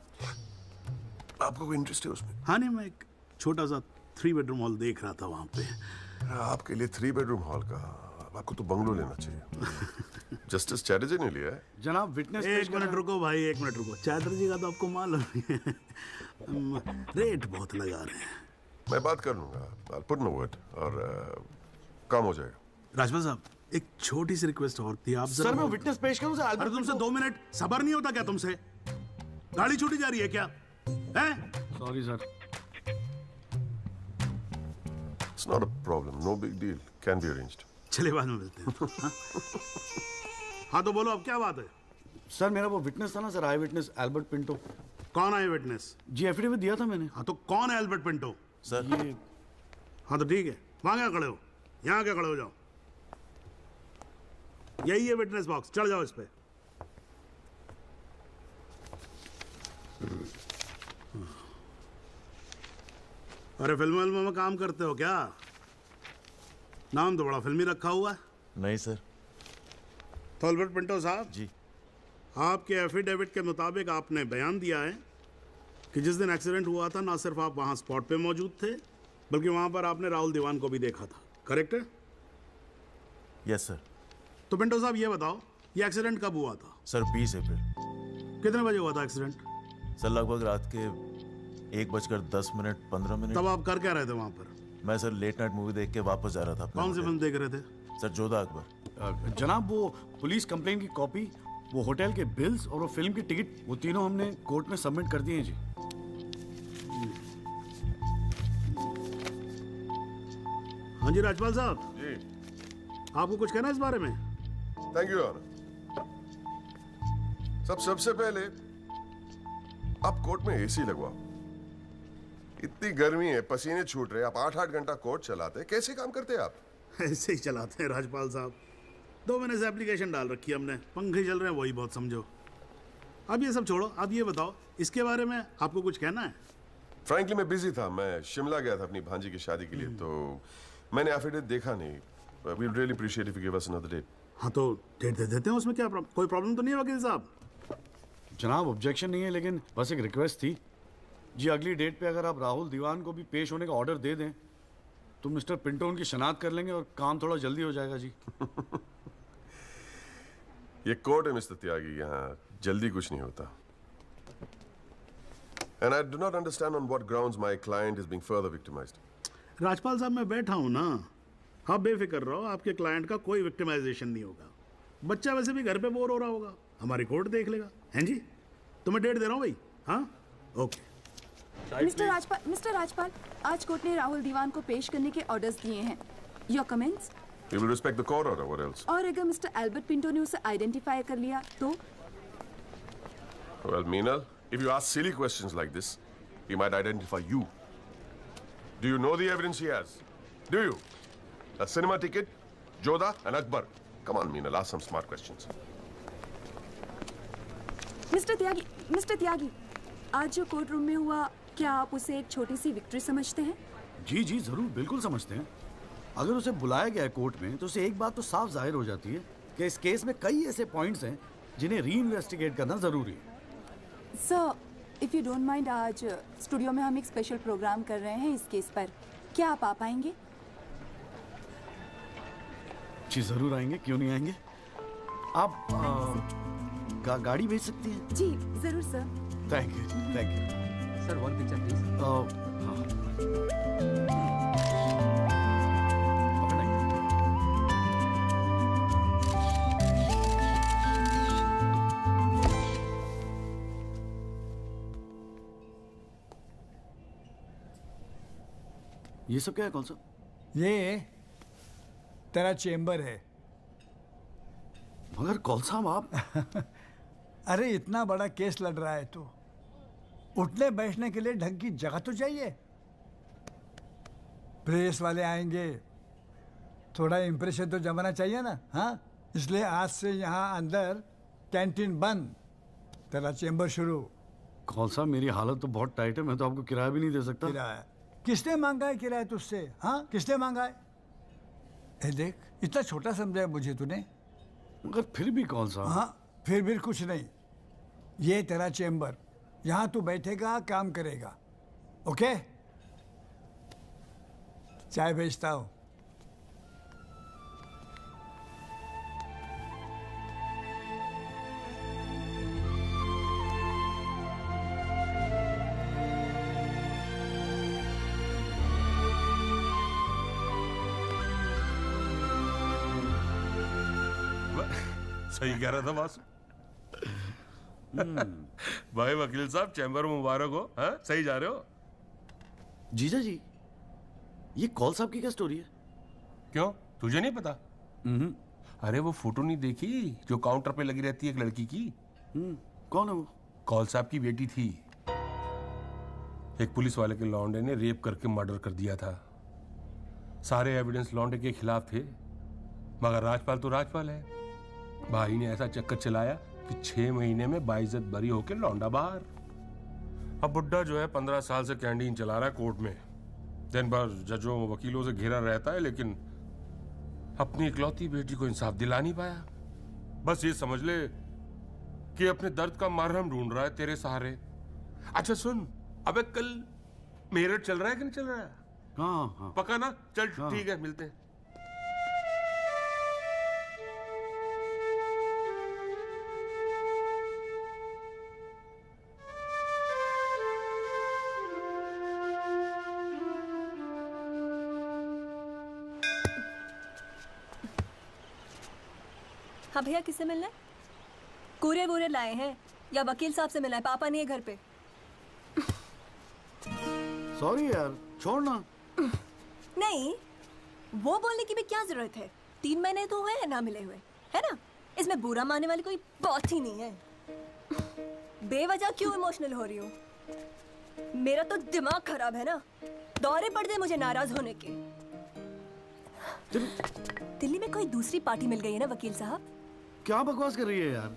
आपको कोई इंटरेस्ट है उसमें? हाँ नहीं, मैं एक छोटा सा 3 बेडरूम हॉल देख रहा था वहाँ पे। आपके लिए 3 बेडरूम हॉल का, आपको तो बंगलो लेना चाहिए। जस्टिस चैटर्जी ने लिया है। जनाब, विटनेस। एक मिनट रुको भाई, एक मिनट रुको। चैटर्जी का तो आपको मालूम है, रेट बहुत लगा रहे हैं। मैं बात कर लूंगा, I'll put in a word और काम हो जाएगा। राजपाल साहब, एक छोटी सी रिक्वेस्ट और थी। आप सर, मैं विटनेस पेश करूं सर? अरे तुमसे 2 मिनट सबर नहीं होता क्या तुमसे? गाड़ी छूटी जा रही है क्या? हैं? Sorry sir. It's not a problem, no big deal, can be arranged. चलिए बाद में मिलते हैं। हाँ तो बोलो, अब क्या बात है? सर, मेरा वो विटनेस था ना सर, आई विटनेस एल्बर्ट पिंटो। कौन है विटनेस? जी, एफिडेविट दिया था मैंने। हाँ तो कौन है एल्बर्ट पिंटो? सर ये। हाँ तो ठीक है, वहां क्या खड़े हो? यहाँ क्या खड़े हो जाओ। यही है विटनेस बॉक्स, चढ़ जाओ इस पे। अरे फिल्म में काम करते हो क्या? नाम तो बड़ा फिल्मी रखा हुआ है। नहीं सर। तो एल्बर्ट पिंटो साहब जी, आपके एफिडेविट के मुताबिक आपने बयान दिया है कि जिस दिन एक्सीडेंट हुआ था, ना सिर्फ आप वहां स्पॉट पे मौजूद थे, बल्कि वहां पर आपने राहुल दीवान को भी देखा था। करेक्ट है? Yes sir. तो पिंटो साहब ये बताओ, ये एक्सीडेंट कब हुआ था? सर 20 अप्रैल। कितने बजे हुआ था एक्सीडेंट? सर लगभग रात के 1:10 तब आप कर क्या रहे थे वहां पर? मैं सर लेट नाइट मूवी देख के वापस जा रहा था। कौन सी फिल्म देख रहे थे? सर जोधा अकबर। जनाब, वो पुलिस कंप्लेन की कॉपी, वो होटल के बिल्स और वो फिल्म की टिकट, वो तीनों हमने कोर्ट में सबमिट कर दिए हैं जी। हाँ जी राजपाल साहब जी, आपको कुछ कहना है इस बारे में? Thank you honour. सबसे पहले आप कोर्ट में एसी लगवाओ। इतनी गर्मी है, पसीने छूट रहे, आप 8-8 घंटा कोर्ट चलाते हैं, कैसे काम करते हैं आप? ऐसे ही चलाते हैं राजपाल साहब। 2 महीने से एप्लीकेशन डाल रखी है हमने, पंखे चल रहे हैं, वही बहुत समझो। अब ये सब छोड़ो, अब ये बताओ, इसके बारे में आपको कुछ कहना है? फ्रैंकली मैं बिजी था, मैं शिमला गया था अपनी भांजी की शादी के लिए, तो मैंने एफिडेविट देखा नहीं। We really appreciate if you give us another date. हाँ तो डेट दे देते हैं, उसमें क्या कोई प्रॉब्लम तो नहीं है वकील साहब? जनाब, ऑब्जेक्शन नहीं है, लेकिन बस एक रिक्वेस्ट थी जी, अगली डेट पे अगर आप राहुल दीवान को भी पेश होने का ऑर्डर दे दें तो मिस्टर पिंटो उनकी शनाख्त कर लेंगे और काम थोड़ा जल्दी हो जाएगा जी। ये कोर्ट है मिस्टर त्यागी, यहाँ जल्दी कुछ नहीं होता। And I do not understand on what grounds my client is being further victimized. Rajpal साहब, मैं बैठा हूँ ना, आप बेफिक्र रहो, आपके क्लाइंट का कोई विक्टिमाइजेशन नहीं होगा। बच्चा वैसे भी घर पे बोर हो रहा होगा, हमारी कोर्ट देख लेगा। हैं जी? तो मैं डेट दे रहा हूँ भाई। हाँ, ओके। मिस्टर राजपाल, आज कोर्ट ने राहुल दीवान को पेश करने के ऑर्डर्स दिए हैं। Your comments? We will respect the court order. What else? और अगर मिस्टर एल्बर्ट पिंटो ने उसे आइडेंटिफाई कर लिया तो? Well, Meenal, if you ask silly questions like this, he might identify you. Do you know the evidence he has? Do you? A cinema ticket, Jodha and Akbar. Come on, Meenal, ask some smart questions. Mister Tyagi, आज जो कोर्ट रूम में हुआ, क्या आप उसे एक छोटी सी विक्ट्री समझते हैं? जी जी जरूर, बिल्कुल समझते हैं। अगर उसे बुलाया गया है कोर्ट में तो उसे एक बात तो साफ जाहिर हो जाती है कि इस केस में कई ऐसे पॉइंट्स हैं जिन्हें री इन्वेस्टिगेट करना जरूरी है। Sir, if you don't mind, आज स्टूडियो में हम एक स्पेशल प्रोग्राम कर रहे हैं इस केस पर, क्या आप आ पाएंगे? जी जरूर आएंगे, क्यों नहीं आएंगे। आप गाड़ी भेज सकती हैं? जी जरूर sir. Thank you, thank you sir. 1 picture please. ये सब क्या है? कौन सा? ये तेरा चेंबर है। मगर कौन सा आप? अरे इतना बड़ा केस लड़ रहा है तो उठने बैठने के लिए ढंग की जगह तो चाहिए। प्रेस वाले आएंगे, थोड़ा इंप्रेशन तो जमाना चाहिए ना। हाँ, इसलिए आज से यहाँ अंदर कैंटीन बंद, तेरा चेंबर शुरू। कौन सा, मेरी हालत तो बहुत टाइट है, मैं तो आपको किराया भी नहीं दे सकता। किराया किसने मांगा है? किराया तुझसे? हाँ, किसने मांगा है? ए देख, इतना छोटा समझा मुझे तूने। मगर फिर भी कौन सा? हाँ, फिर भी कुछ नहीं। ये तेरा चेंबर, यहाँ तू बैठेगा, काम करेगा। ओके, चाय भेजता हूँ। सही कह रहा था बॉस। भाई वकील साहब, चैम्बर मुबारक हो। हाँ, सही जा रहे हो। जीजा जी, ये कॉल साहब की क्या स्टोरी है? क्यों, तुझे नहीं पता? अरे वो फोटो नहीं देखी जो काउंटर पे लगी रहती है एक लड़की की? कौन है वो? कॉल साहब की बेटी थी। एक पुलिस वाले के लौंडे ने रेप करके मर्डर कर दिया था। सारे एविडेंस लौंडे के खिलाफ थे, मगर राजपाल तो राजपाल है। भाई ने ऐसा चक्कर चलाया कि 6 महीने में बाइज्जत बरी होके लौंडा बाहर। अब बुड्ढा जो है 15 साल से कैंटीन चला रहा है कोर्ट में। दिन भर जजों वकीलों से घिरा रहता है, लेकिन अपनी इकलौती बेटी को इंसाफ दिला नहीं पाया। बस ये समझ ले कि अपने दर्द का मरहम ढूंढ रहा है तेरे सहारे। अच्छा सुन, अबे कल मेरठ चल रहा है कि नहीं चल रहा है? हाँ। पक्का ना? चल ठीक है, मिलते हैं। हाँ भैया, किससे मिलना है? कूरे वूरे लाए हैं या वकील साहब से मिलना है? पापा नहीं है घर पे। सॉरी यार, छोड़ना। नहीं, वो बोलने की भी क्या जरूरत है? 3 महीने तो हुए हैं ना मिले हुए, है ना? इसमें बुरा मानने वाली कोई बात ही नहीं है। बेवजह क्यों इमोशनल हो रही हूँ? मेरा तो दिमाग खराब है ना, दौरे पड़ गए मुझे नाराज होने के। दिल्ली में कोई दूसरी पार्टी मिल गई है ना वकील साहब? क्या बकवास कर रही है यार?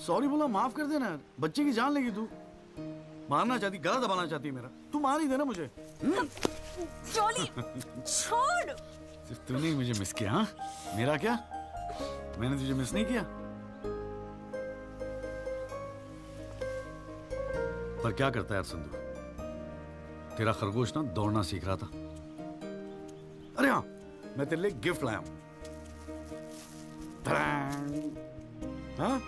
सॉरी बोला, माफ कर देना यार। बच्चे की जान लेगी तू। मारना चाहती, गला दबाना चाहती है मेरा। तू मार ही देना मुझे। जॉली, छोड़। सिर्फ तूने ही मुझे मिस किया। हाँ, मेरा क्या? मैंने तुझे मिस नहीं किया। पर क्या करता है यार संधू, तेरा खरगोश ना दौड़ना सीख रहा था। अरे हाँ, मैं तेरे लिए गिफ्ट लाया हूं। हाँ?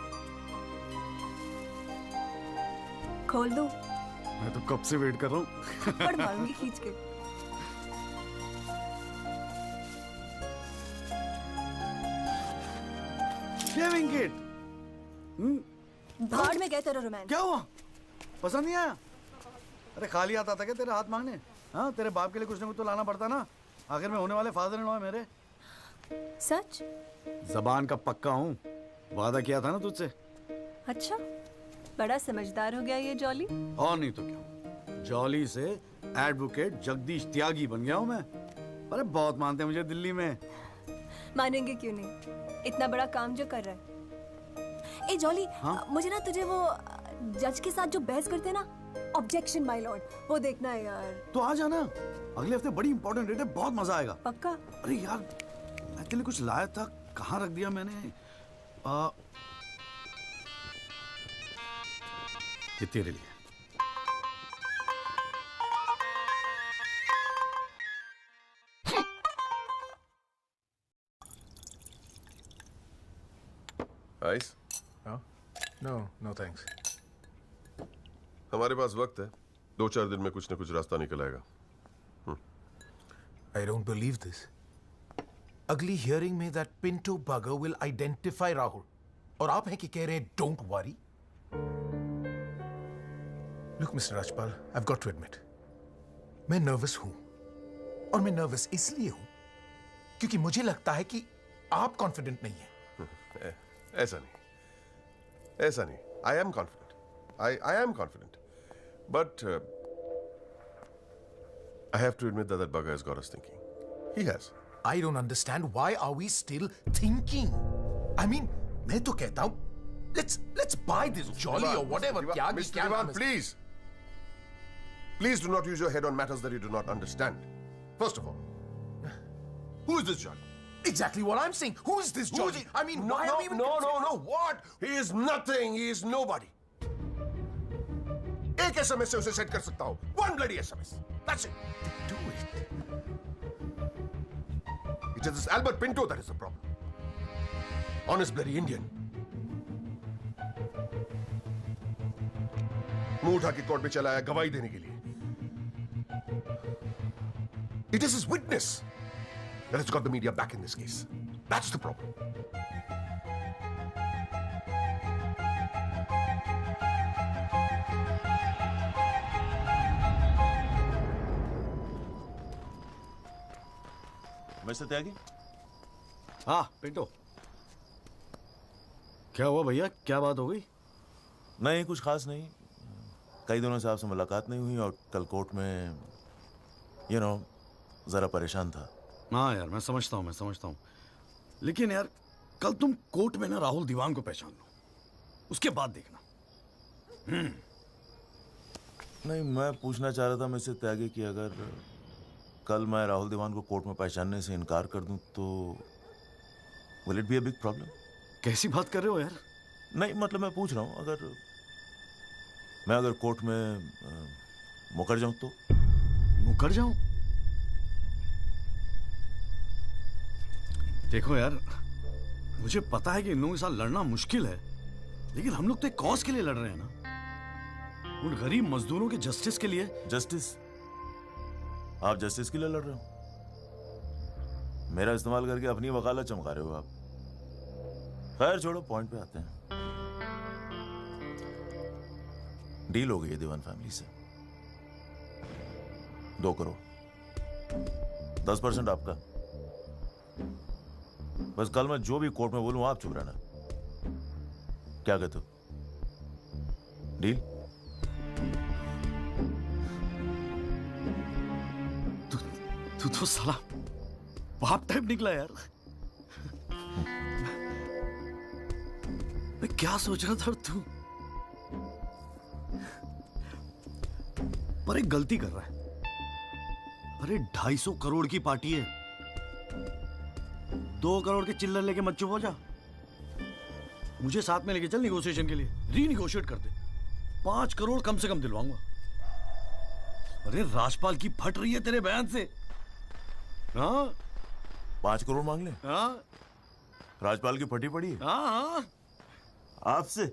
खोल दो। मैं तो कब से वेट कर रहा हूँ। थप्पड़ मारूंगी खींच के। Shaving kit. भाड़ में गए तेरा रोमांस। क्या हुआ? पसंद नहीं आया? अरे खाली आता था क्या तेरे हाथ मांगने? हाँ, तेरे बाप के लिए कुछ ना कुछ तो लाना पड़ता ना। आखिर में होने वाले फादर इन लॉ है मेरे। सच? जबान का पक्का हूँ, वादा किया था ना तुझसे। अच्छा, बड़ा समझदार हो गया ये जॉली। और नहीं तो क्या, जॉली से एडवोकेट जगदीश त्यागी बन गया हूँ मैं। अरे बहुत मानते हैं मुझे दिल्ली में। मानेंगे क्यों नहीं, इतना बड़ा काम जो कर रहा है। ए जॉली, हाँ? मुझे ना तुझे वो जज के साथ जो बहस करते हैं ना, ऑब्जेक्शन माय लॉर्ड, वो देखना है यार। तो आ जाना, अगले हफ्ते बड़ी इंपॉर्टेंट डेट है, बहुत मजा आएगा। पक्का? अरे यार, मैं तेरे लिए कुछ लाया था, कहाँ रख दिया मैंने? ये तेरे लिए। आइस? No thanks. हमारे पास वक्त है, 2-4 दिन में कुछ ना कुछ रास्ता निकल आएगा। I don't believe this. अगली हियरिंग में that Pinto bugger will identify Rahul. और आप हैं कि कह रहे हैं don't worry? Look, Mr. Rajpal, I've got to admit, मैं नर्वस हूं। और मैं नर्वस इसलिए हूं क्योंकि मुझे लगता है कि आप कॉन्फिडेंट नहीं हैं। ऐसा नहीं। I am confident. I am confident. But I have to admit that bugger has got us thinking. He has. I don't understand why are we still thinking? I mean, मैं तो कहता हूँ, let's buy this Jolly or whatever. Mr. Diwan, please. Please do not use your head on matters that you do not understand. First of all, who is this Jolly? Exactly what I'm saying. Who is this Jolly? I mean, why are we even No. What? He is nothing. He is nobody. एक SMS से उसे सेट कर सकता हूँ. One bloody SMS. That's it. Do it. It is this Albert Pinto that is the problem. Honest bloody Indian. मुंह उठा के कोर्ट में चला आया गवाही देने के लिए. It is his witness that has got the media back in this case. That's the problem. Mister Tyagi? हाँ पिंटो, क्या हुआ भैया? क्या बात हो गई? नहीं, कुछ खास नहीं. कई दिनों से आपसे मुलाकात नहीं हुई और कल कोर्ट में जरा परेशान था. हाँ यार, मैं समझता हूँ. लेकिन यार, कल तुम कोर्ट में ना राहुल दीवान को पहचान लो, उसके बाद देखना. नहीं, मैं पूछना चाह रहा था मिस्टर त्यागी कि अगर कल मैं राहुल दीवान को कोर्ट में पहचानने से इनकार कर दूं तो will it be a big problem? कैसी बात कर रहे हो यार? नहीं, मतलब मैं पूछ रहा हूं, अगर कोर्ट में मुकर जाऊं तो? मुकर जाऊं? देखो यार, मुझे पता है कि इन लोगों के साथ लड़ना मुश्किल है, लेकिन हम लोग तो एक कॉज के लिए लड़ रहे हैं ना, उन गरीब मजदूरों के जस्टिस के लिए. जस्टिस? आप जस्टिस के लिए लड़ रहे हो? मेरा इस्तेमाल करके अपनी वकालत चमका रहे हो आप. खैर छोड़ो, पॉइंट पे आते हैं. डील हो गई है दीवान फैमिली से. 2 करोड़, 10% आपका. बस कल मैं जो भी कोर्ट में बोलूं आप चुप रहना. क्या कहते हो? डील? तू तो साला बाप टाइप निकला यार. मैं क्या सोच रहा था तू? पर एक गलती कर रहा है. अरे 250 करोड़ की पार्टी है. 2 करोड़ के चिल्लर लेके मत चुप हो जा. मुझे साथ में लेके चल निगोशिएशन के लिए. रीनिगोशिएट करते. 5 करोड़ कम से कम दिलवाऊंगा. अरे राजपाल की फट रही है तेरे बयान से. हाँ, 5 करोड़ मांग ले? हाँ, राजपाल की फटी पड़ी है? हाँ. आपसे?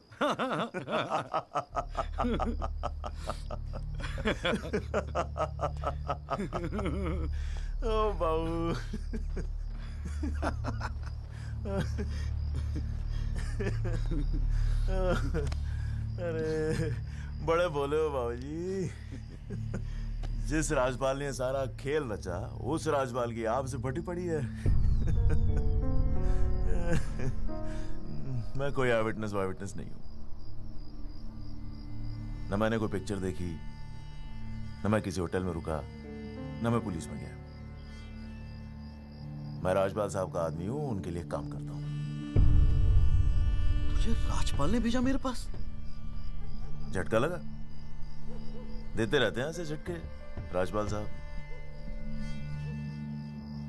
ओ बाबू. अरे बड़े बोले हो बाबूजी. जिस राजपाल ने सारा खेल रचा, उस राजपाल की आपसे फटी पड़ी है. मैं कोई आईविटनेस नहीं हूं. न मैंने कोई पिक्चर देखी, न मैं किसी होटल में रुका, न मैं पुलिस में गया. मैं राजपाल साहब का आदमी हूं, उनके लिए काम करता हूं. तुझे राजपाल ने भेजा मेरे पास? झटका लगा? देते रहते हैं ऐसे झटके राजपाल साहब.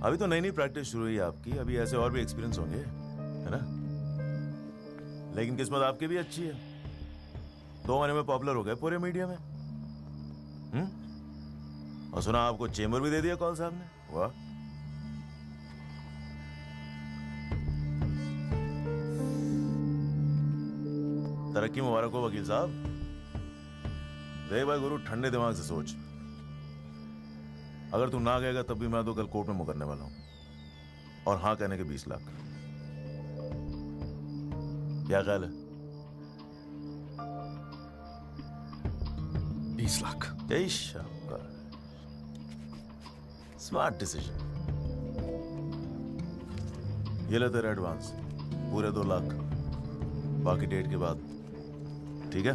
अभी तो नई प्रैक्टिस शुरू हुई है आपकी. अभी ऐसे और भी एक्सपीरियंस होंगे, है ना? लेकिन किस्मत आपकी भी अच्छी है. 2 महीने में पॉपुलर हो गए पूरे मीडिया में. और सुना आपको चेंबर भी दे दिया कौल साहब ने. वाह. तरक्की मुबारक हो वकील साहब. देख भाई गुरु, ठंडे दिमाग से सोच. अगर तू ना गएगा तब भी मैं तो कल कोर्ट में मुकरने वाला हूं. और हां कहने के 20 लाख. क्या ख्याल है? 20 लाख. Smart decision. ये ले तेरा एडवांस, पूरे 2 लाख. बाकी डेट के बाद. ठीक है?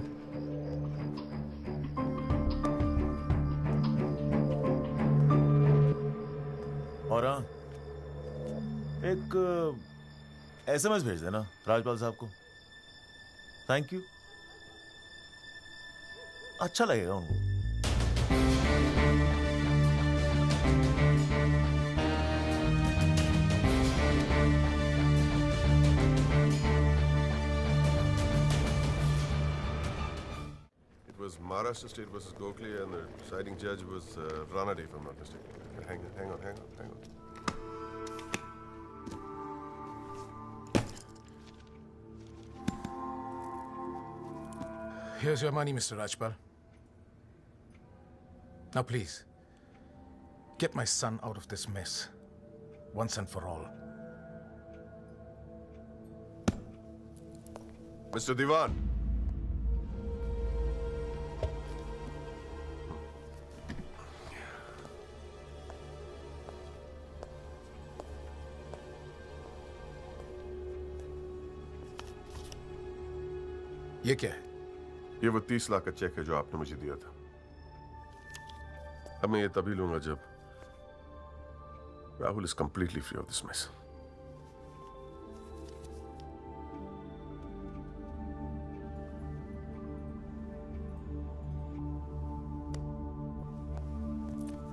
एक SMS भेज देना राजपाल साहब को। थैंक यू, अच्छा लगेगा उनको। It was Maharashtra State versus Gokhale, and the deciding judge was Ranade, if I'm not mistaken. Hang on. Here's your money, Mr. Rajpal. Now, please, get my son out of this mess, once and for all. Mr. Diwan. ये क्या है? ये वो 30 लाख का चेक है जो आपने मुझे दिया था। अब मैं ये तभी लूंगा जब Rahul is completely free of this mess.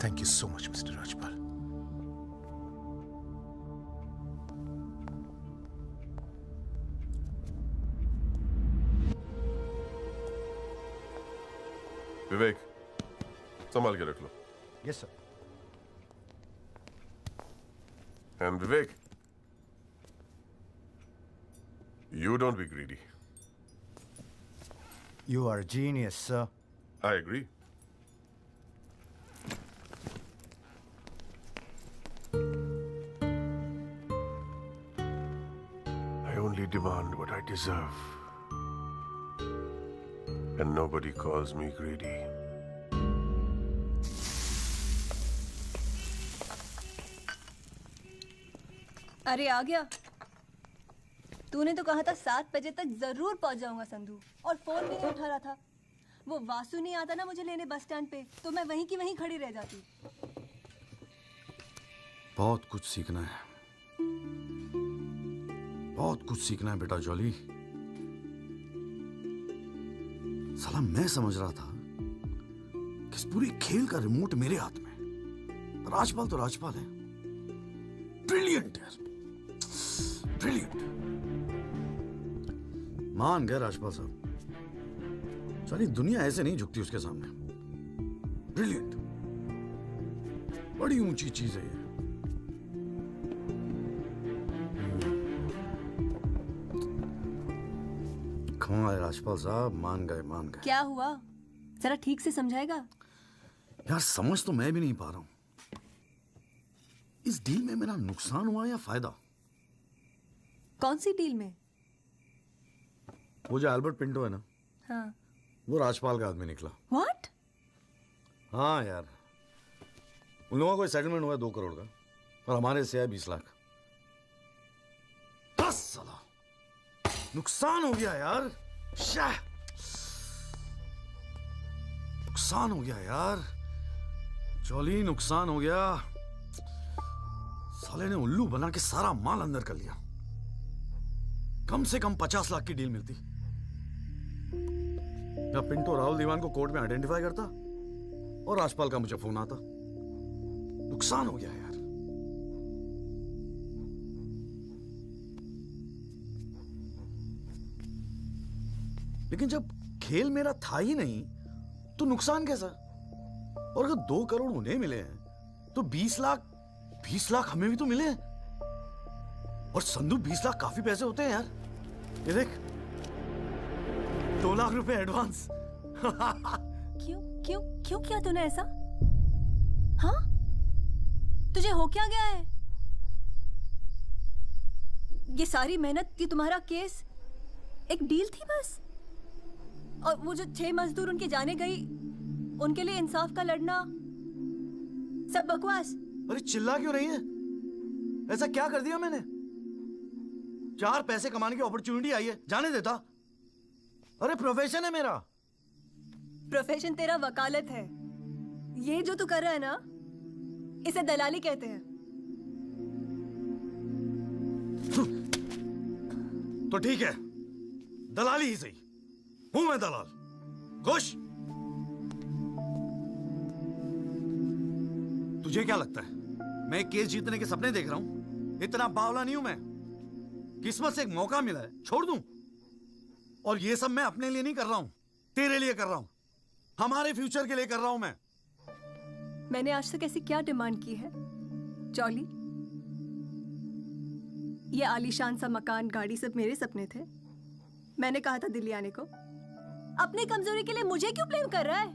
Thank you so much, Mr. Rajpal. Vivek, संभाल के रख लो। यस सर। And Vivek, you don't be greedy. You are a genius, sir. I agree. I only demand what I deserve. And nobody calls me greedy. अरे आ गया। तूने तो कहा था 7 बजे तक जरूर पहुंच जाऊंगा संधू, और फोन भी नहीं उठा रहा था। वो वासु नहीं आता ना मुझे लेने बस स्टैंड पे, तो मैं वहीं की वहीं खड़ी रह जाती। बहुत कुछ सीखना है, बहुत कुछ सीखना है बेटा जॉली। साला मैं समझ रहा था कि इस पूरी खेल का रिमोट मेरे हाथ में। राजपाल तो राजपाल है, ब्रिलियंट यार, ब्रिलियंट। मान गए राजपाल साहब, सारी दुनिया ऐसे नहीं झुकती उसके सामने। ब्रिलियंट, बड़ी ऊंची चीज है ये। कमाल है राजपाल साहब, मान गए मान गए। क्या हुआ, जरा ठीक से समझाएगा? यार समझ तो मैं भी नहीं पा रहा हूं, इस डील में मेरा नुकसान हुआ या फायदा? कौन सी डील में? वो जो एल्बर्ट पिंटो है ना, हाँ। वो राजपाल का आदमी निकला। What? हाँ यार, उन लोगों का कोई सेटलमेंट हुआ है 2 करोड़ का, और हमारे से है 20 लाख। 10 साला नुकसान हो गया यार, नुकसान हो गया यार, जॉली नुकसान हो गया। साले ने उल्लू बना के सारा माल अंदर कर लिया। कम से कम 50 लाख की डील मिलती। या पिंटो राहुल दीवान को कोर्ट में आइडेंटिफाई करता और राजपाल का मुझे फोन आता। नुकसान हो गया यार। लेकिन जब खेल मेरा था ही नहीं तो नुकसान कैसा? और अगर 2 करोड़ उन्हें मिले हैं तो 20 लाख हमें भी तो मिले हैं। और संधू 20 लाख काफी पैसे होते हैं यार। ये देख, 2 लाख रुपए एडवांस। क्यों किया तूने ऐसा? हाँ, तुझे हो क्या गया है? ये सारी मेहनत, ये तुम्हारा केस एक डील थी बस? और वो जो 6 मजदूर उनके जाने गई, उनके लिए इंसाफ का लड़ना, सब बकवास। अरे चिल्ला क्यों रही है? ऐसा क्या कर दिया मैंने? 4 पैसे कमाने की अपॉर्चुनिटी आई है, जाने देता? अरे प्रोफेशन है मेरा। प्रोफेशन तेरा वकालत है। ये जो तू कर रहा है ना, इसे दलाली कहते हैं। तो ठीक है, दलाली ही सही, हूं मैं दलाल। खुश? तुझे क्या लगता है मैं केस जीतने के सपने देख रहा हूं? इतना बावला नहीं हूं मैं। किस्मत से एक मौका मिला है, छोड़ दूं? और ये सब मैं अपने लिए नहीं कर रहा हूं, तेरे लिए कर रहा हूं, हमारे फ्यूचर के लिए कर रहा हूं मैं। मैंने आज तक ऐसी क्या डिमांड की है जॉली? ये आलीशान सा मकान, गाड़ी सब मेरे सपने थे। मैंने कहा था दिल्ली आने को। अपनी कमजोरी के लिए मुझे क्यों ब्लेम कर रहा है?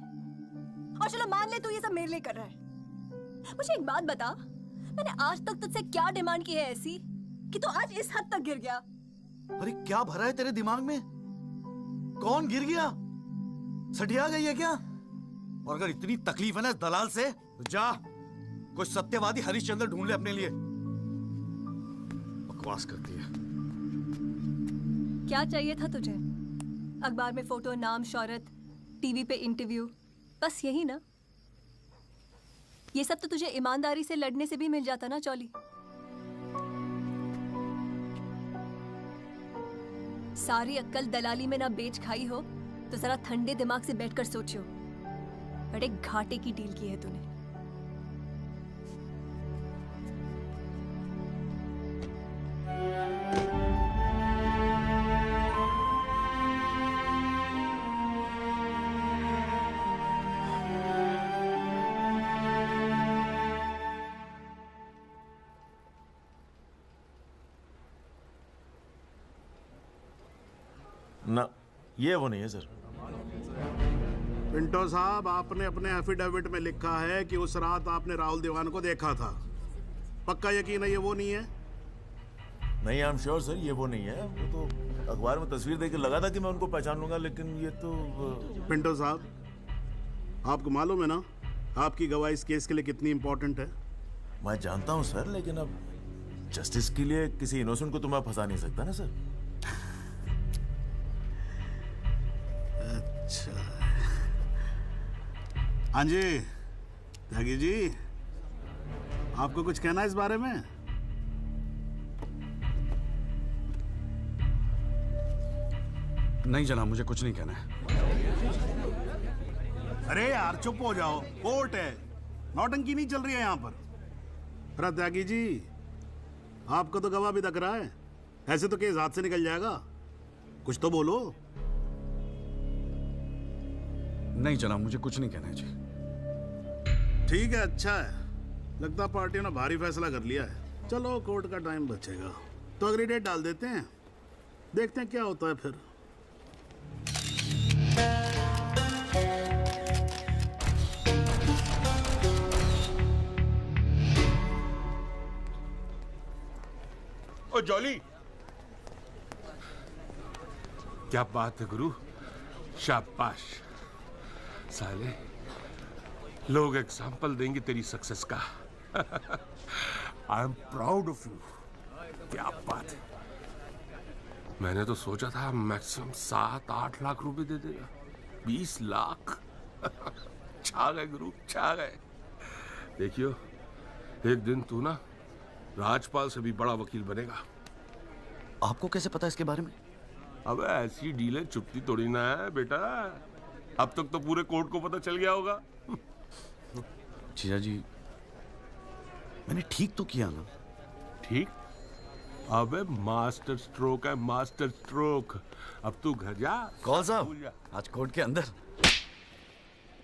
और चलो मान ले तू ये सब मेरे लिए कर रहा है। मुझे एक बात बता, मैंने आज तक तुझसे क्या डिमांड की है ऐसी कि तू आज इस हद तक गिर गया? अरे क्या भरा है तेरे दिमाग में? कौन गिर गया? सटिया गई है क्या? और अगर इतनी तकलीफ है ना इस दलाल से, तो जा कोई सत्यवादी हरिश्चंद्र ढूंढ ले अपने लिए। बकवास करती है। क्या चाहिए था तुझे? अखबार में फोटो, नाम, शोहरत, टीवी पे इंटरव्यू, बस यही ना? ये सब तो तुझे ईमानदारी से लड़ने से भी मिल जाता ना चौली। सारी अक्कल दलाली में ना बेच खाई हो तो जरा ठंडे दिमाग से बैठकर सोचो, बड़े घाटे की डील की है तूने। ना, ये वो नहीं है सर। पिंटो साहब, आपने अपने एफिडेविट में लिखा है कि उस रात आपने राहुल दीवान को देखा था। पक्का यकीन है ये वो नहीं है? नहीं, आई एम श्योर सर, ये वो नहीं है। वो तो अखबार में तस्वीर देख के लगा था कि मैं उनको पहचान लूंगा, लेकिन ये तो पिंटो साहब, आपको मालूम है ना आपकी गवाही इस केस के लिए कितनी इंपॉर्टेंट है? मैं जानता हूँ सर, लेकिन अब जस्टिस के लिए किसी इनोसेंट को तो मैं फंसा नहीं सकता ना सर। अच्छा, हाँ जी त्यागी जी, आपको कुछ कहना है इस बारे में? नहीं जनाब, मुझे कुछ नहीं कहना है। अरे यार चुप हो जाओ, कोर्ट है, नौटंकी नहीं चल रही है यहाँ पर। अरे त्यागी जी, आपको तो गवाह भी तक रहा है, ऐसे तो केस हाथ से निकल जाएगा, कुछ तो बोलो। नहीं जनाब, मुझे कुछ नहीं कहना है जी। ठीक है, अच्छा है, लगता पार्टियों ने भारी फैसला कर लिया है। चलो कोर्ट का टाइम बचेगा तो अगली डेट डाल देते हैं, देखते हैं क्या होता है फिर। ओ जॉली, क्या बात है गुरु, शाबाश। साले लोग एग्जाम्पल देंगे तेरी सक्सेस का। I am proud of you. क्या बात है। मैंने तो सोचा था मैक्सिमम 7-8 लाख रुपए दे देगा। 20 लाख। छा गए गुरु, छा गए। देखियो, एक दिन तू ना राजपाल से भी बड़ा वकील बनेगा। आपको कैसे पता इसके बारे में? अब ऐसी डीलें चुपती थोड़ी ना है बेटा। अब तक तो पूरे कोर्ट को पता चल गया होगा। जीजा जी, मैंने ठीक तो किया ना? ठीक? अबे मास्टर स्ट्रोक है, मास्टर स्ट्रोक। अब तू घर जा। कौल साहब, आज कोर्ट के अंदर।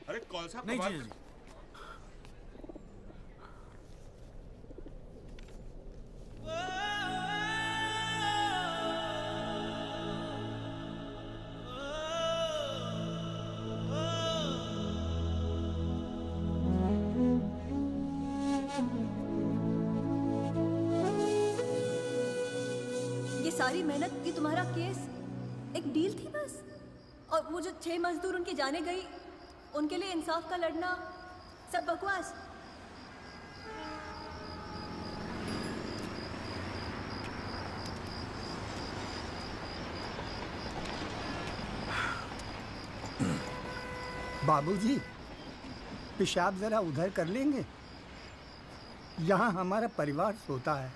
अरे कौल साहब, नहीं जीजा जी। सारी मेहनत की तुम्हारा केस एक डील थी बस? और वो जो 6 मजदूर उनके जाने गई, उनके लिए इंसाफ का लड़ना सब बकवास? बाबूजी, पेशाब जरा उधर कर लेंगे? यहाँ हमारा परिवार सोता है।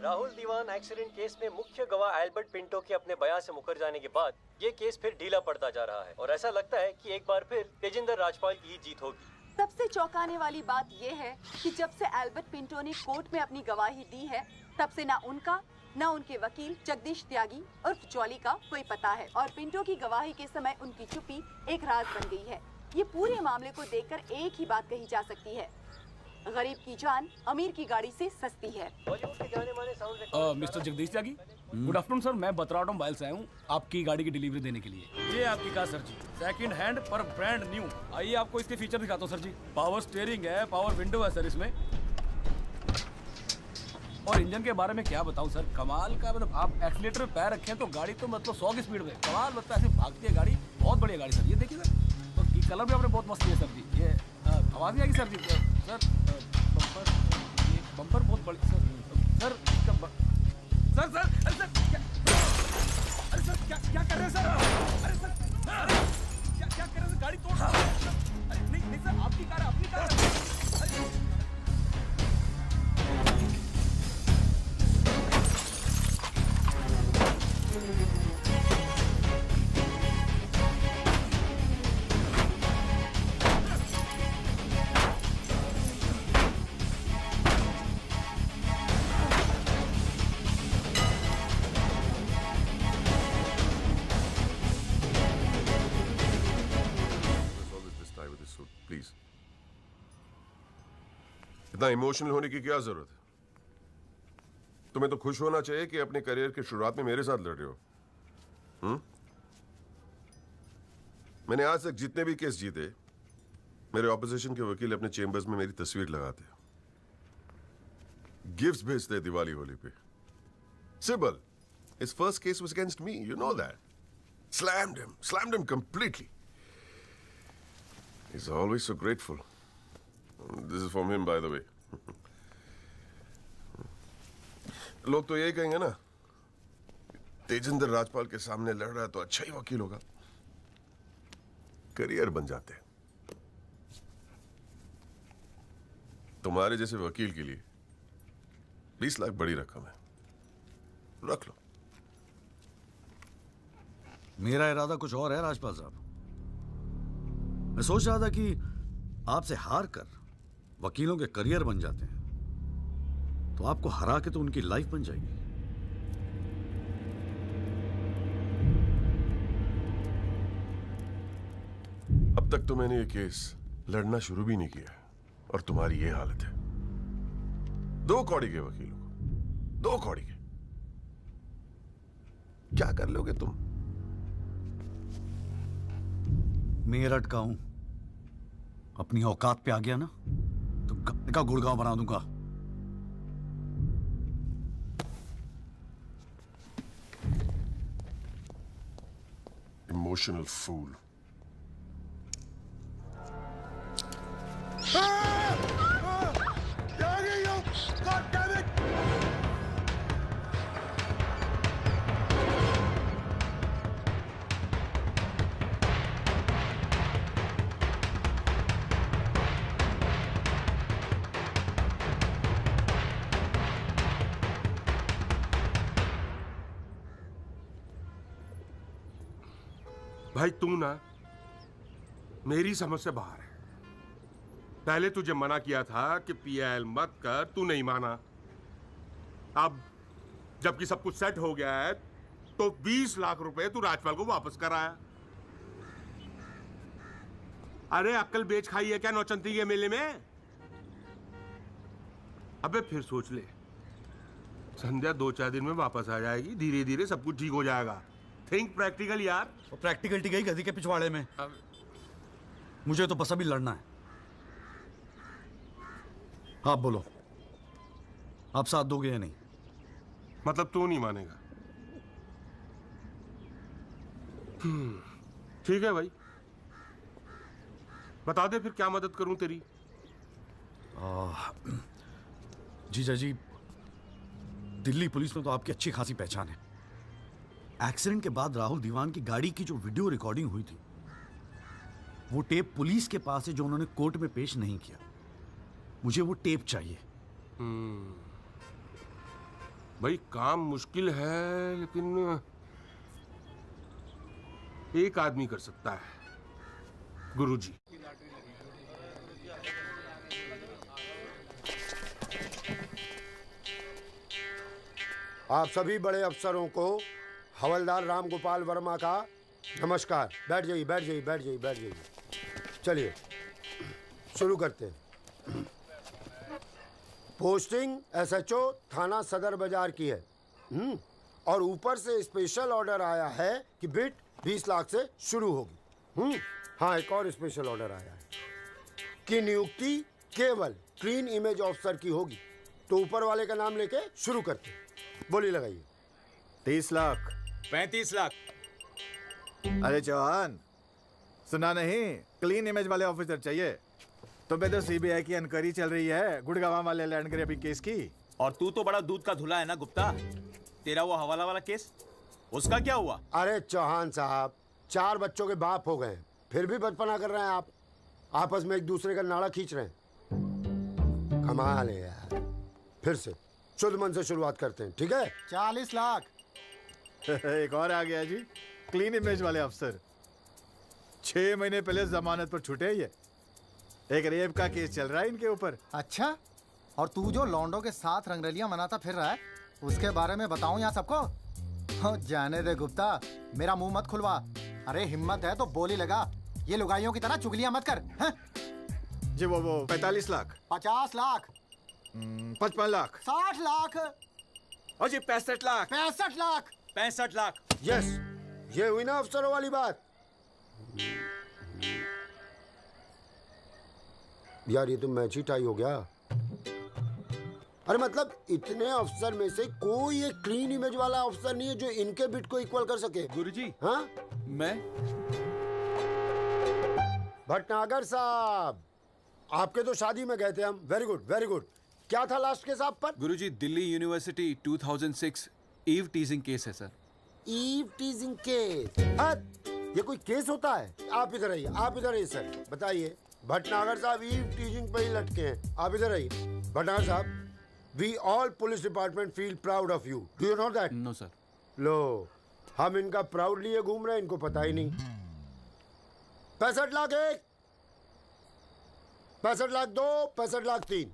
राहुल दीवान एक्सीडेंट केस में मुख्य गवाह एल्बर्ट पिंटो के अपने बयान से मुकर जाने के बाद ये केस फिर ढीला पड़ता जा रहा है और ऐसा लगता है कि एक बार फिर तेजिंदर राजपाल की ही जीत होगी। सबसे चौंकाने वाली बात यह है कि जब से एल्बर्ट पिंटो ने कोर्ट में अपनी गवाही दी है तब से ना उनका न उनके वकील जगदीश त्यागी उर्फ जॉली का कोई पता है और पिंटो की गवाही के समय उनकी चुप्पी एक राज बन गई है। ये पूरे मामले को देखकर एक ही बात कही जा सकती है, गरीब की जान अमीर की गाड़ी से सस्ती है। मिस्टर जगदीश त्यागी, गुड आफ्टरनून सर। मैं बतराटो मोबाइल से आया हूँ आपकी गाड़ी की डिलीवरी देने के लिए। ये आपकी कार सर जी, सेकंड हैंड पर ब्रांड न्यू। आइए आपको इसके फीचर दिखाता हूँ सर जी। पावर स्टीयरिंग है, पावर विंडो है सर इसमें, और इंजन के बारे में क्या बताऊं सर, कमाल का। मतलब आप एक्सीलेटर पे पैर रखें तो गाड़ी तो मतलब 100 की स्पीड में कमाल लगता है, ऐसे भागती है गाड़ी। बहुत बढ़िया गाड़ी सर, ये देखिए सर। तो ये कलर भी आपने बहुत मस्त किया सर जी। ये आवाज़ नहीं आएगी सर जी। सर बम्पर, ये बम्पर बहुत बड़ी सर। सर इसका सर सर अरे सर क्या, अरे सर क्या कर रहे हैं सर? अरे सर क्या कर रहे हैं? गाड़ी तोड़ रहा है। अरे नहीं सर, आपकी कार है, अपनी कार है। इतना इमोशनल होने की क्या जरूरत है? तुम्हें तो खुश होना चाहिए कि अपने करियर की शुरुआत में मेरे साथ लड़ रहे हो। मैंने आज तक जितने भी केस जीते, मेरे ऑपोजिशन के वकील अपने चेंबर्स में मेरी तस्वीर लगाते, गिफ्ट्स भेजते दिवाली होली पे। Sibal, his first case was against me, you know that. Slammed him completely. He's always so grateful. This is from him, by the way. लोग तो यही कहेंगे ना, तेजिंदर राजपाल के सामने लड़ रहा है तो अच्छा ही वकील होगा। करियर बन जाते हैं। तुम्हारे जैसे वकील के लिए 20 लाख बड़ी रकम है, रख लो। मेरा इरादा कुछ और है राजपाल साहब। मैं सोच रहा था कि आपसे हार कर वकीलों के करियर बन जाते हैं तो आपको हरा के तो उनकी लाइफ बन जाएगी। अब तक तो मैंने ये केस लड़ना शुरू भी नहीं किया और तुम्हारी ये हालत है। 2 कौड़ी के वकीलों को, 2 कौड़ी के, क्या कर लोगे तुम? मेरठ का हूं, अपनी औकात पे आ गया ना तो गप्पे का गुड़गांव बना दूंगा। Emotional fool. भाई तू ना मेरी समझ से बाहर है। पहले तुझे मना किया था कि पीएल मत कर, तू नहीं माना। अब जबकि सब कुछ सेट हो गया है तो 20 लाख रुपए तू राजपाल को वापस कराया। अरे अक्ल बेच खाई है क्या नौचंती के मेले में? अबे फिर सोच ले, संध्या 2-4 दिन में वापस आ जाएगी, धीरे धीरे सब कुछ ठीक हो जाएगा। थिंक प्रैक्टिकल यार। और प्रैक्टिकलिटी गई गधी के पिछवाड़े में। मुझे तो बस अभी लड़ना है। आप बोलो, आप साथ दोगे या नहीं? मतलब तू नहीं मानेगा? ठीक है भाई, बता दे फिर क्या मदद करूं तेरी। जीजा जी, दिल्ली पुलिस में तो आपकी अच्छी खासी पहचान है। एक्सीडेंट के बाद राहुल दीवान की गाड़ी की जो वीडियो रिकॉर्डिंग हुई थी, वो टेप पुलिस के पास है जो उन्होंने कोर्ट में पेश नहीं किया। मुझे वो टेप चाहिए। भाई काम मुश्किल है, लेकिन एक आदमी कर सकता है, गुरुजी। आप सभी बड़े अफसरों को हवलदार राम गोपाल वर्मा का नमस्कार। बैठ जाइए, बैठ जाइए, बैठ जाइए, बैठ जाइए। चलिए शुरू करते हैं। पोस्टिंग एसएचओ थाना सदर बाजार की है। और ऊपर से स्पेशल ऑर्डर आया है कि बिट 20 लाख से शुरू होगी। हाँ, एक और स्पेशल ऑर्डर आया है कि नियुक्ति केवल क्लीन इमेज ऑफिसर की होगी। तो ऊपर वाले का नाम लेके शुरू करते हैं। बोली लगाइए। 30 लाख 35 लाख। अरे चौहान, सुना नहीं? क्लीन इमेज वाले ऑफिसर चाहिए। तुम्हें तो सीबीआई की इंक्वायरी चल रही है गुड़गांव वाले लैंड ग्रैबिंग केस की। और तू तो बड़ा दूध का धुला है ना गुप्ता। तेरा वो हवाला वाला केस, उसका क्या हुआ? अरे चौहान साहब, 4 बच्चों के बाप हो गए, फिर भी बचपना कर रहे हैं आप। आपस में एक दूसरे का नाड़ा खींच रहे हैं। कमाल है यार। फिर से शुद्ध मन से शुरुआत करते हैं, ठीक है? 40 लाख। एक और आ गया जी, क्लीन इमेज वाले अफसर। 6 महीने पहले जमानत पर छूटे ये। एक रेप का केस चल रहा है इनके ऊपर। अच्छा, और तू जो लौंडों के साथ रंगरलियां मनाता फिर रहा है, उसके बारे में बताऊं यहाँ सबको? हो जाने दे गुप्ता, मेरा मुंह मत खुलवा। अरे हिम्मत है तो बोली लगा, ये लुगाइयों की तरह चुगलियां मत कर। हैं? जी वो 45 लाख 50 लाख 55 लाख 60 लाख और जी 65 लाख 65 लाख 65 लाख। यस, ये हुई ना अफसरों वाली बात। यार ये तो मैच ही टाई हो गया। अरे मतलब इतने अफसर में से कोई एक क्लीन इमेज वाला अफसर नहीं है जो इनके बिट को इक्वल कर सके। गुरुजी, हाँ? मैं भटनागर साहब, आपके तो शादी में गए थे हम। Very good, very good. क्या था लास्ट केस आप पर? गुरुजी, Delhi university 2006 eve teasing case है सर। Eve teasing case? ये कोई केस होता है? आप इधर आइए, आप इधर आइए सर, बताइए। भटनागर साहब ईव टीजिंग पे ही लटके हैं। आप इधर आइए। भटनागर साहब, we all police department feel proud of you. Do you know that? No sir. लो, हम इनका प्राउड लिए घूम रहे हैं, इनको पता ही नहीं। 65 लाख 1, 65 लाख 2, 65 लाख 3।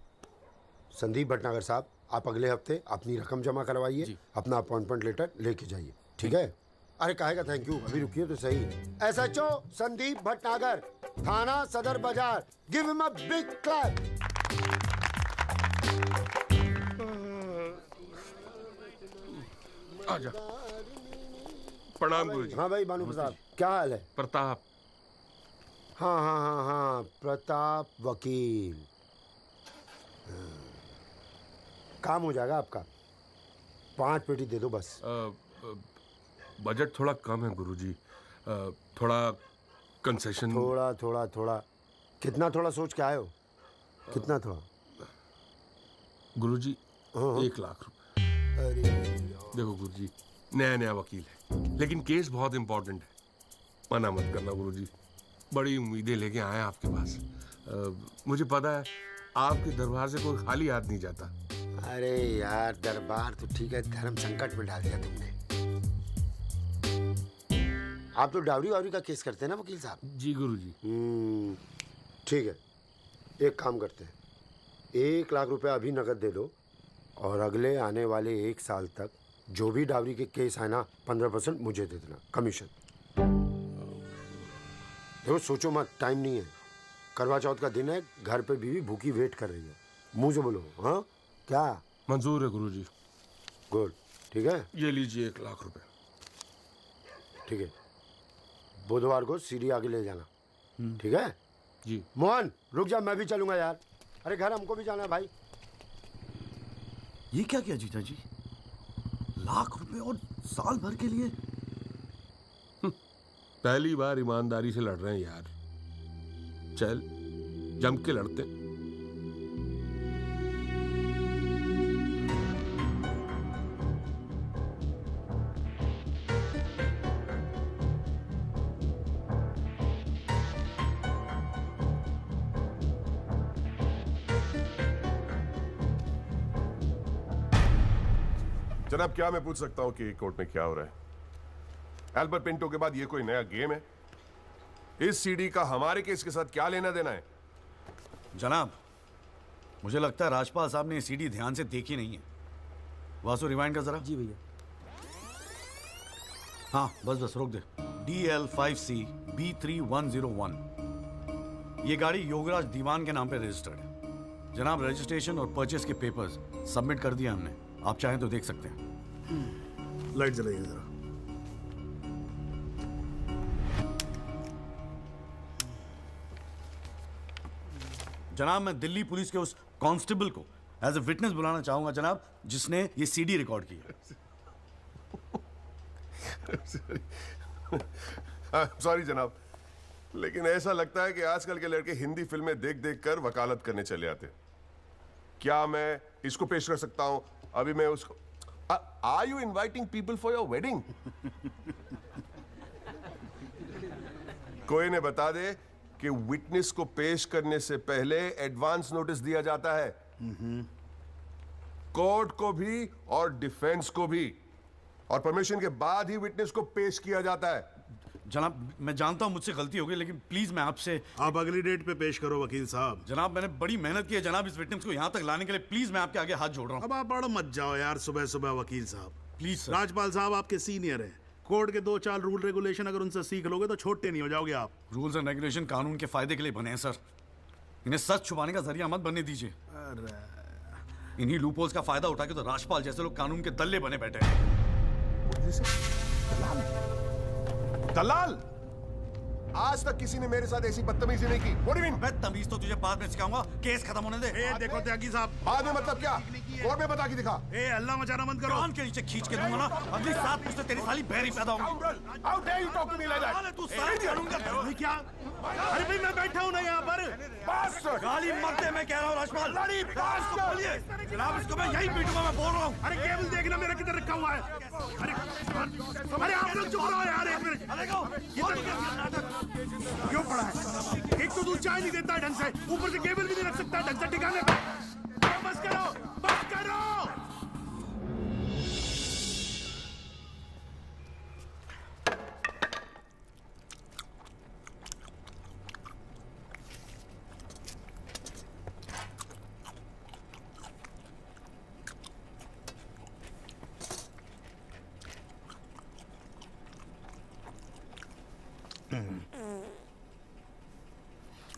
संदीप भटनागर साहब, आप अगले हफ्ते अपनी रकम जमा करवाइए, अपना अपॉइंटमेंट लेटर लेके जाइए, ठीक है? अरे काहेगा थैंक यू, अभी रुकिए तो सही। एसएचओ संदीप भटनागर, थाना सदर बाजार, give him a big clap. आजा। प्रणाम गुरुजी। हाँ भाई भानु प्रताप, क्या हाल है? प्रताप। हाँ हाँ हाँ हाँ, प्रताप वकील। काम हो जाएगा आपका। 5 पेटी दे दो बस। बजट थोड़ा कम है गुरुजी, थोड़ा कंसेशन। थोड़ा थोड़ा थोड़ा कितना थोड़ा सोच के आए हो? कितना थोड़ा? गुरुजी 1 लाख रुपए। अरे देखो गुरुजी, नया वकील है, लेकिन केस बहुत इंपॉर्टेंट है। मना मत करना गुरुजी, बड़ी उम्मीदें लेके आए आपके पास। मुझे पता है आपके दरबार से कोई खाली हाथ नहीं जाता। अरे यार, दरबार तो ठीक है, धर्म संकट में डाल दिया तुमने। आप तो डावरी वावरी का केस करते हैं ना वकील साहब? जी गुरुजी। ठीक है, एक काम करते हैं, 1 लाख रुपए अभी नकद दे दो, और अगले आने वाले 1 साल तक जो भी डावरी के केस आए ना, 15% मुझे दे देना कमीशन। देखो सोचो मत, टाइम नहीं है। करवा चौथ का दिन है, घर पे बीवी भूखी वेट कर रही है। मुंह से बोलो। हाँ क्या? मंजूर है गुरुजी। गुड, ठीक है। ये लीजिए 1 लाख रुपए। ठीक है, बुधवार को सीढ़ी आगे ले जाना, ठीक है? जी। मोहन रुक जा, मैं भी चलूंगा यार। अरे घर हमको भी जाना है भाई। ये क्या किया जीजा जी? 1 लाख रुपए और साल भर के लिए? पहली बार ईमानदारी से लड़ रहे हैं यार। चल जम के लड़ते हैं। जनाब, क्या मैं पूछ सकता हूं कि कोर्ट में क्या हो रहा है? एल्बर्ट पिंटो के बाद ये कोई नया गेम है? इस सीडी का हमारे केस के साथ क्या लेना देना है? जनाब, मुझे लगता है राजपाल साहब ने ये सीडी ध्यान से देखी नहीं है। वासु रिवाइंड कर जरा। जी भैया। हाँ बस रोक दे। DL5C B3101, ये गाड़ी योगराज दीवान के नाम पे रजिस्टर्ड है। जनाब, रजिस्ट्रेशन और परचेस के पेपर्स सबमिट कर दिया हमने, आप चाहें तो देख सकते हैं। लाइट जलाइए जरा। जनाब, मैं दिल्ली पुलिस के उस कांस्टेबल को एज ए विटनेस बुलाना चाहूंगा जनाब, जिसने ये सीडी रिकॉर्ड की है। सॉरी जनाब, लेकिन ऐसा लगता है कि आजकल के लड़के हिंदी फिल्में देख देख कर वकालत करने चले आते। क्या मैं इसको पेश कर सकता हूं? अभी मैं उसको are you inviting people for your wedding? कोई ने बता दे कि विटनेस को पेश करने से पहले एडवांस नोटिस दिया जाता है, कोर्ट को भी और डिफेंस को भी, और परमिशन के बाद ही विटनेस को पेश किया जाता है। जनाब, मैं जानता हूं मुझसे गलती हो गई, लेकिन प्लीज मैं आपसे। आप अगली डेट पे पेश करो वकील साहब। जनाब, मैंने बड़ी मेहनत की है जनाब इस विटनेस को यहां तक लाने के लिए। प्लीज मैं आपके आगे हाथ जोड़ रहा हूं। अब आप बड़ा मत जाओ यार सुबह सुबह वकील साहब। Please sir. राजपाल साहब आपके सीनियर हैं, कोर्ट के 2-4 रूल रेगुलेशन अगर उनसे सीख लोगे तो छोटे नहीं हो जाओगे आप। रूल्स एंड रेगुलेशन कानून के फायदे के लिए बने हैं सर, इन्हें सच छुपाने का जरिया मत बनने दीजिए। इन्हीं लूपहोल्स का फायदा उठा के तो राजपाल जैसे लोग कानून के दल्ले बने बैठे हैं। दलाल, आज तक किसी ने मेरे साथ ऐसी बदतमीजी नहीं की। What do you mean? बदतमीज तो तुझे बाद में सिखाऊंगा, केस खत्म होने दे। देखो त्यागी साहब, बाद में मतलब क्या? कोर्ट में बता के दिखा। अल्लाह मचाना बंद करो। कान के नीचे खींच के दूंगा ना, अगली 7 पुश्तें तेरी साली बहरी पैदा होंगी। How dare you talk to me like that? तू सारे कानून का क्या? अरे भाई मैं बैठा हूं ना यहाँ पर। गाली मत दे, मैं कह रहा हूँ राजपाल। इसको बोलिए जनाब, इसको मैं यही पीटूंगा, मैं बोल रहा हूँ। अरे केबल देखना मेरा किधर रखा हुआ है। अरे आप लोग चुप रहो यार, एक मिनट। क्यों पड़ा है? एक तो तू चाय नहीं देता ढंग से, ऊपर से केबल भी नहीं रख सकता ढंग से ठिकाने पे। बस करो, बस करो।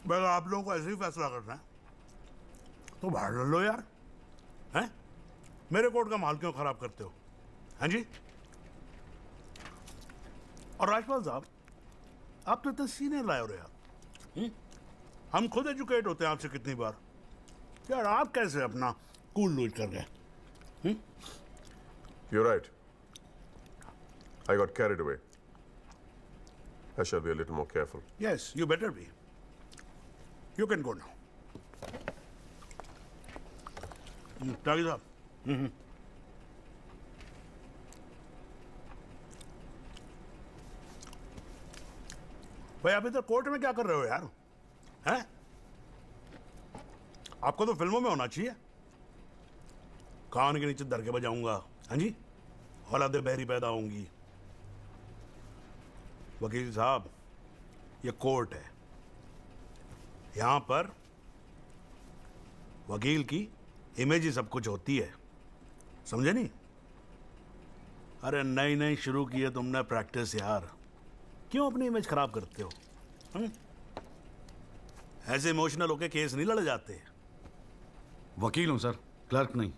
भाई आप लोगों को ऐसे ही फैसला करना है तो बाहर लड़ लो यार, हैं? मेरे कोर्ट का माहौल क्यों खराब करते हो? हैं जी? और राजपाल साहब, आप तो इतने सीनियर लाए हो रहे यार। हम खुद एजुकेट होते हैं आपसे कितनी बार यार, आप कैसे अपना कूल लूज कर गए? You're right. I got carried away. I shall be a little more careful. Yes, you better be. You can go now. त्यागी साहब। भाई आप इधर कोर्ट में क्या कर रहे हो यार? हैं? आपको तो फिल्मों में होना चाहिए। कान के नीचे धर के बजाऊंगा, हाँ जी, औलादे बहरी पैदा होंगी। वकील साहब, ये कोर्ट है, यहां पर वकील की इमेज ही सब कुछ होती है, समझे नहीं? अरे नई नई शुरू की है तुमने प्रैक्टिस यार, क्यों अपनी इमेज खराब करते हो? ऐसे इमोशनल होके केस नहीं लड़े जाते। वकील हूं सर, क्लर्क नहीं।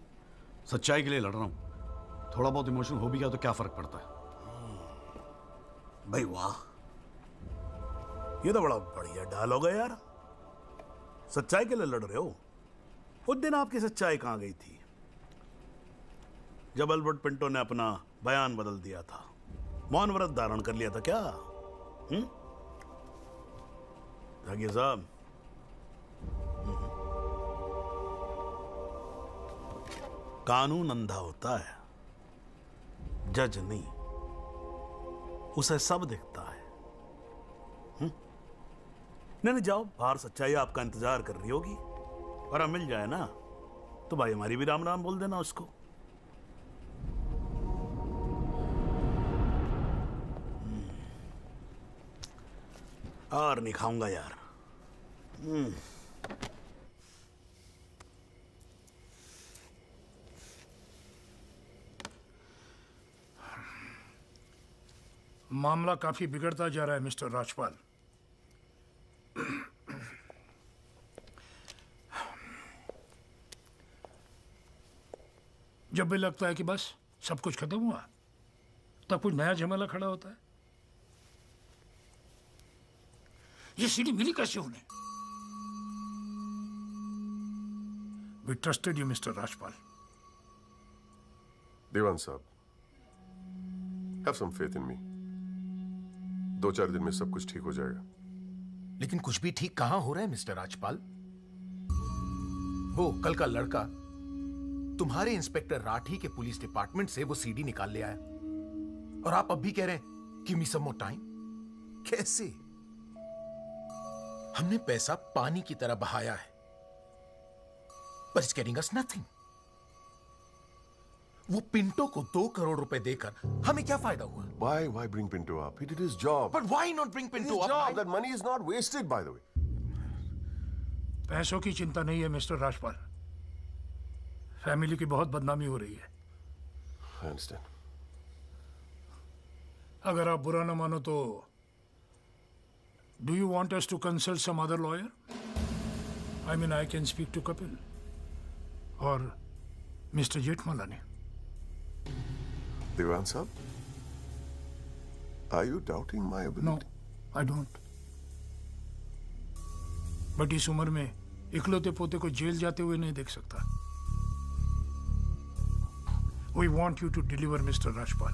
सच्चाई के लिए लड़ रहा हूं। थोड़ा बहुत इमोशनल हो भी गया तो क्या फर्क पड़ता है? भाई वाह, ये तो बड़ा बढ़िया डायलॉग है यार। सच्चाई के लिए लड़ रहे हो? उस दिन आपकी सच्चाई कहां गई थी जब अल्बर्ट पिंटो ने अपना बयान बदल दिया था, मौन व्रत धारण कर लिया था क्या? जागिर साहब, कानून अंधा होता है, जज नहीं। उसे सब दिखता है। नहीं, जाओ, बाहर सच्चाई आपका इंतजार कर रही होगी, और अब मिल जाए ना तो भाई हमारी भी राम राम बोल देना उसको। और नहीं खाऊंगा यार। मामला काफी बिगड़ता जा रहा है मिस्टर राजपाल। जब भी लगता है कि बस सब कुछ खत्म हुआ, तब कुछ नया झमेला खड़ा होता है। ये सीढ़ी मिली कैसे उन्हें? We trusted you, Mr. Rajpal. देवान साहब, have some faith in me. 2-4 दिन में सब कुछ ठीक हो जाएगा। लेकिन कुछ भी ठीक कहां हो रहा है मिस्टर राजपाल? वो कल का लड़का तुम्हारे इंस्पेक्टर राठी के पुलिस डिपार्टमेंट से वो सीडी निकाल ले आया, और आप अब भी कह रहे हैं गिव मी सम मोर टाइम। कैसे? हमने पैसा पानी की तरह बहाया है, but it's getting us nothing. वो पिंटो को 2 करोड़ रुपए देकर हमें क्या फायदा हुआ? Why bring Pinto up? He did his job. But why not bring Pinto His up? job. That money is not wasted, by the way. पैसों की चिंता नहीं है मिस्टर राजपाल। फैमिली की बहुत बदनामी हो रही है। I understand. अगर आप बुरा न मानो तो do you want us to consult some other lawyer? I mean, I can speak to Kapil or Mr. Jetmalani. Devan sahab, are you doubting my ability? No, I don't. But इस उम्र में इकलौते पोते को जेल जाते हुए नहीं देख सकता। We want you to deliver, Mr. Rajpal.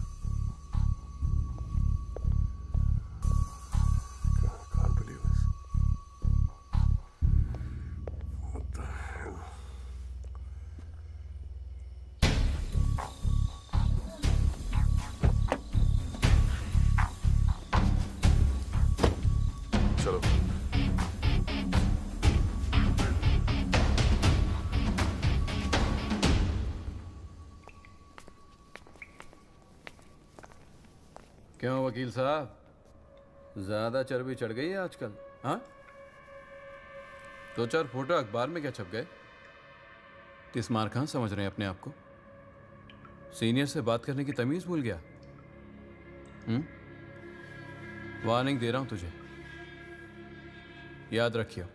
Can't believe this. What the hell? चलो। क्यों वकील साहब, ज्यादा चर्बी चढ़ गई है आजकल? हाँ, 2-4 फोटो अखबार में क्या छप गए? किस मार कहाँ समझ रहे हैं अपने आप को? सीनियर से बात करने की तमीज भूल गया? वार्निंग दे रहा हूं तुझे, याद रखियो,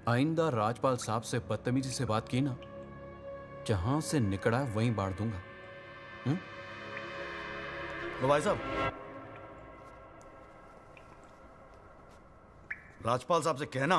आइंदा राजपाल साहब से बदतमीजी से बात की ना, जहां से निकला वहीं बांट दूंगा। लो भाई साहब, राजपाल साहब से कहना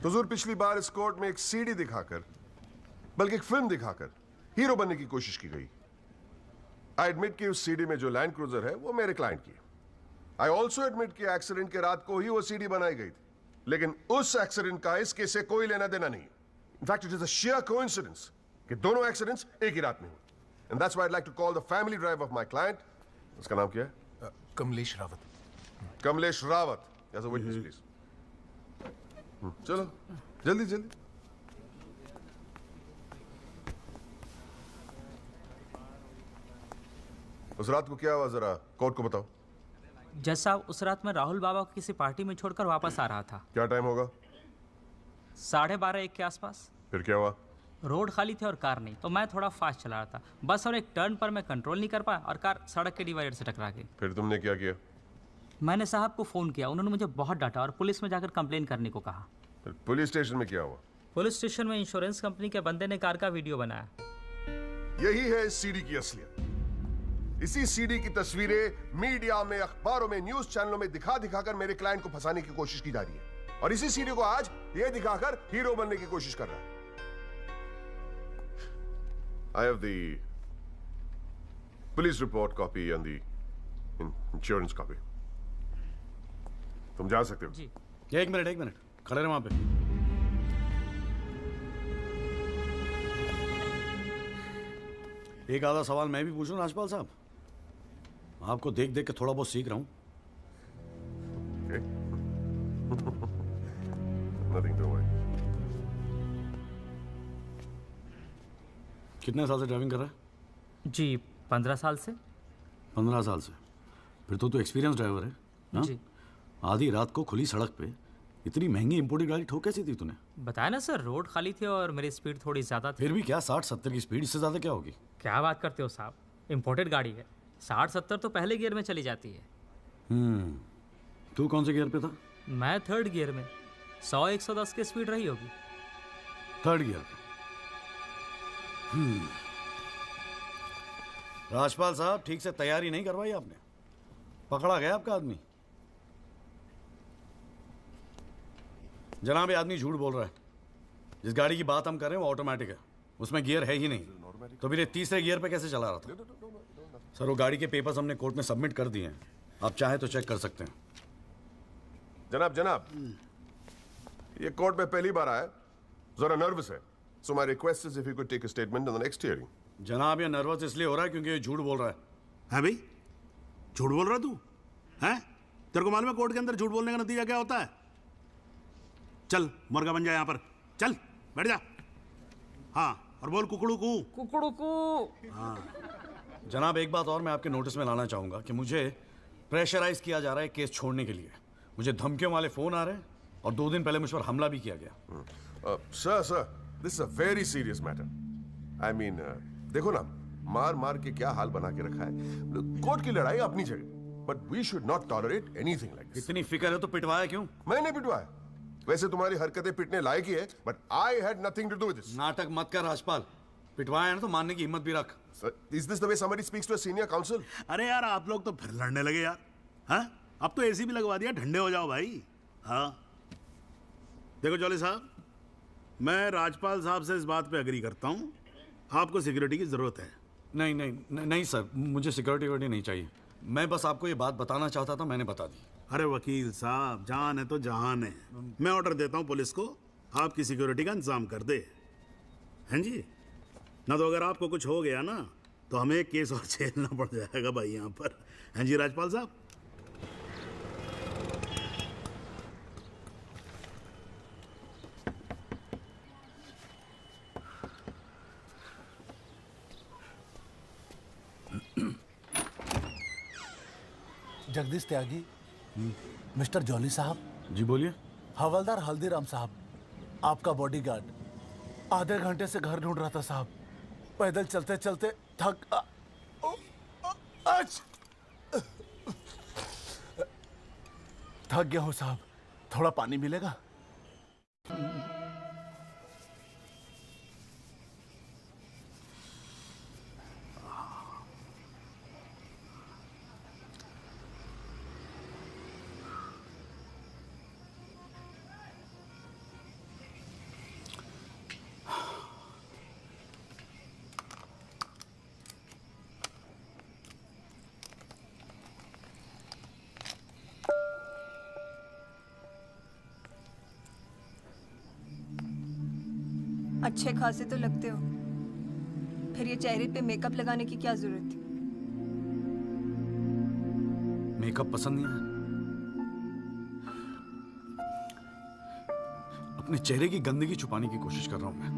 हुजूर, पिछली बार इस कोर्ट में एक सीडी दिखाकर, बल्कि एक फिल्म दिखाकर हीरो बनने की कोशिश की गई। आई एडमिट कि उस सीडी में जो लैंड क्रूजर है वो मेरे क्लाइंट की है। आई ऑल्सो एडमिट कि एक्सीडेंट के रात को ही वो सीडी बनाई गई थी, लेकिन उस एक्सीडेंट का इस केस से कोई लेना देना नहीं। In fact, it is a sheer coincidence कि दोनों एक्सीडेंट्स एक ही रात में हुए. And that's why I'd like to call the family driver of my client. उसका नाम क्या है? Kamlesh Rawat. Kamlesh Rawat. As a witness, please. चलो, जल्दी जल्दी. उस रात को क्या हुआ, जरा कोर्ट को बताओ. जज साहब, उस रात मैं राहुल बाबा को किसी पार्टी में छोड़कर वापस आ रहा था. क्या टाइम होगा? 12:30 1 के आसपास. फिर क्या हुआ? रोड खाली थी और कार नहीं, तो मैं थोड़ा फास्ट चला रहा था. बस और एक टर्न पर मैं कंट्रोल नहीं कर पाया और कार सड़क के डिवाइडर से टकरा गई. फिर तुमने क्या किया? मैंने साहब को फ़ोन किया. उन्होंने मुझे बहुत डांटा और पुलिस में जाकर कंप्लेन करने को कहा. फिर पुलिस स्टेशन में क्या हुआ? पुलिस स्टेशन में इंश्योरेंस कंपनी के बंदे ने कार का वीडियो बनाया. यही है इस सीडी की असलियत. इसी सीडी की तस्वीरें मीडिया में, अखबारों में, न्यूज चैनलों में दिखा दिखाकर मेरे क्लाइंट को फंसाने की कोशिश की जा रही है. और इसी सीडी को आज ये दिखाकर हीरो बनने की कोशिश कर रहा है. I have the police report copy and the insurance copy. तुम जा सकते हो. जी. एक मिनट खड़े रहे वहां पे. एक आधा सवाल मैं भी पूछूं राजपाल साहब? आपको देख देख के थोड़ा बहुत सीख रहा हूं. Nothing to worry. कितने साल से ड्राइविंग कर रहा है? जी 15 साल से. 15 साल से? फिर तो तू एक्सपीरियंस ड्राइवर है ना? जी. आधी रात को खुली सड़क पे इतनी महंगी इंपोर्टेड गाड़ी ठोक कैसी थी तूने? बताया ना सर, रोड खाली थी और मेरी स्पीड थोड़ी ज़्यादा थी. फिर भी क्या 60-70 की स्पीड, इससे ज़्यादा क्या होगी? क्या बात करते हो साहब, इंपोर्टेड गाड़ी है. 60-70 तो पहले गियर में चली जाती है. तू कौन से गियर पे था? मैं 3rd गियर में. 100-110 की स्पीड रही होगी. 3rd गियर पे. राजपाल साहब, ठीक से तैयारी नहीं करवाई आपने. पकड़ा गया आपका आदमी. जनाब, ये आदमी झूठ बोल रहा है. जिस गाड़ी की बात हम कर रहे हैं वो ऑटोमेटिक है, उसमें गियर है ही नहीं. तो फिर ये 3रे गियर पे कैसे चला रहा था? सर, वो गाड़ी के पेपर्स हमने कोर्ट में सबमिट कर दिए हैं. आप चाहे तो चेक कर सकते हैं. जनाब, ये कोर्ट में पहली बार आया, जरा नर्वस है. So my request is if you could take a statement in the next hearing. जनाब, ये नर्वस इसलिए हो रहा है क्योंकि ये झूठ बोल रहा है. है भाई? झूठ बोल रहा तू? हैं? तेरे को मालूम है कोर्ट के अंदर झूठ बोलने का नतीजा क्या होता है? चल मुर्गा बन जा यहाँ पर. चल बैठ जा. हाँ, और बोल कुकड़ू कू. कुकड़ू कू. हाँ. जनाब, एक बात और मैं आपके नोटिस में लाना चाहूंगा कि मुझे प्रेशराइज किया जा रहा है केस छोड़ने के लिए. मुझे धमकियों वाले फोन आ रहे हैं और 2 दिन पहले मुझ पर हमला भी किया गया. Sir, this is a very serious matter. I mean, देखो ना, मार के क्या हाल बना के रखा है. कोर्ट की लड़ाई अपनी जगह, but we should not tolerate anything like this. इतनी फिक्र है तो पिटवाया क्यों? मैंने पिटवाया. वैसे तुम्हारी हरकतें पिटने लायक ही है, but I had nothing to do with this. नाटक मत कर राजपाल. पिटवाया ना तो मानने की हिम्मत भी रख. Is this the way somebody speaks to a senior counsel? अरे यार, आप लोग तो फिर लड़ने लगे यार. हाँ? अब तो एसी भी लगवा दिया, ठंडे हो जाओ भाई. हाँ. देखो जॉली साहब, मैं राजपाल साहब से इस बात पे एग्री करता हूँ. आपको सिक्योरिटी की जरूरत है. नहीं सर, मुझे सिक्योरिटी नहीं चाहिए. मैं बस आपको ये बात बताना चाहता था, मैंने बता दी. अरे वकील साहब, जान है तो जहान है. मैं ऑर्डर देता हूँ पुलिस को, आपकी सिक्योरिटी का इंतजाम कर दे. हैं जी? ना तो अगर आपको कुछ हो गया ना तो हमें एक केस और झेलना पड़ जाएगा भाई यहाँ पर. हैं जी राजपाल साहब? जगदीश त्यागी, मिस्टर जॉली साहब. जी बोलिए. हवलदार हल्दीराम साहब, आपका बॉडीगार्ड आधे घंटे से घर ढूंढ रहा था साहब. पैदल चलते चलते थक गया हूँ साहब. थोड़ा पानी मिलेगा? अच्छे खासे तो लगते हो, फिर ये चेहरे पे मेकअप लगाने की क्या जरूरत थी? मेकअप पसंद नहीं है? अपने चेहरे की गंदगी छुपाने की कोशिश कर रहा हूं मैं।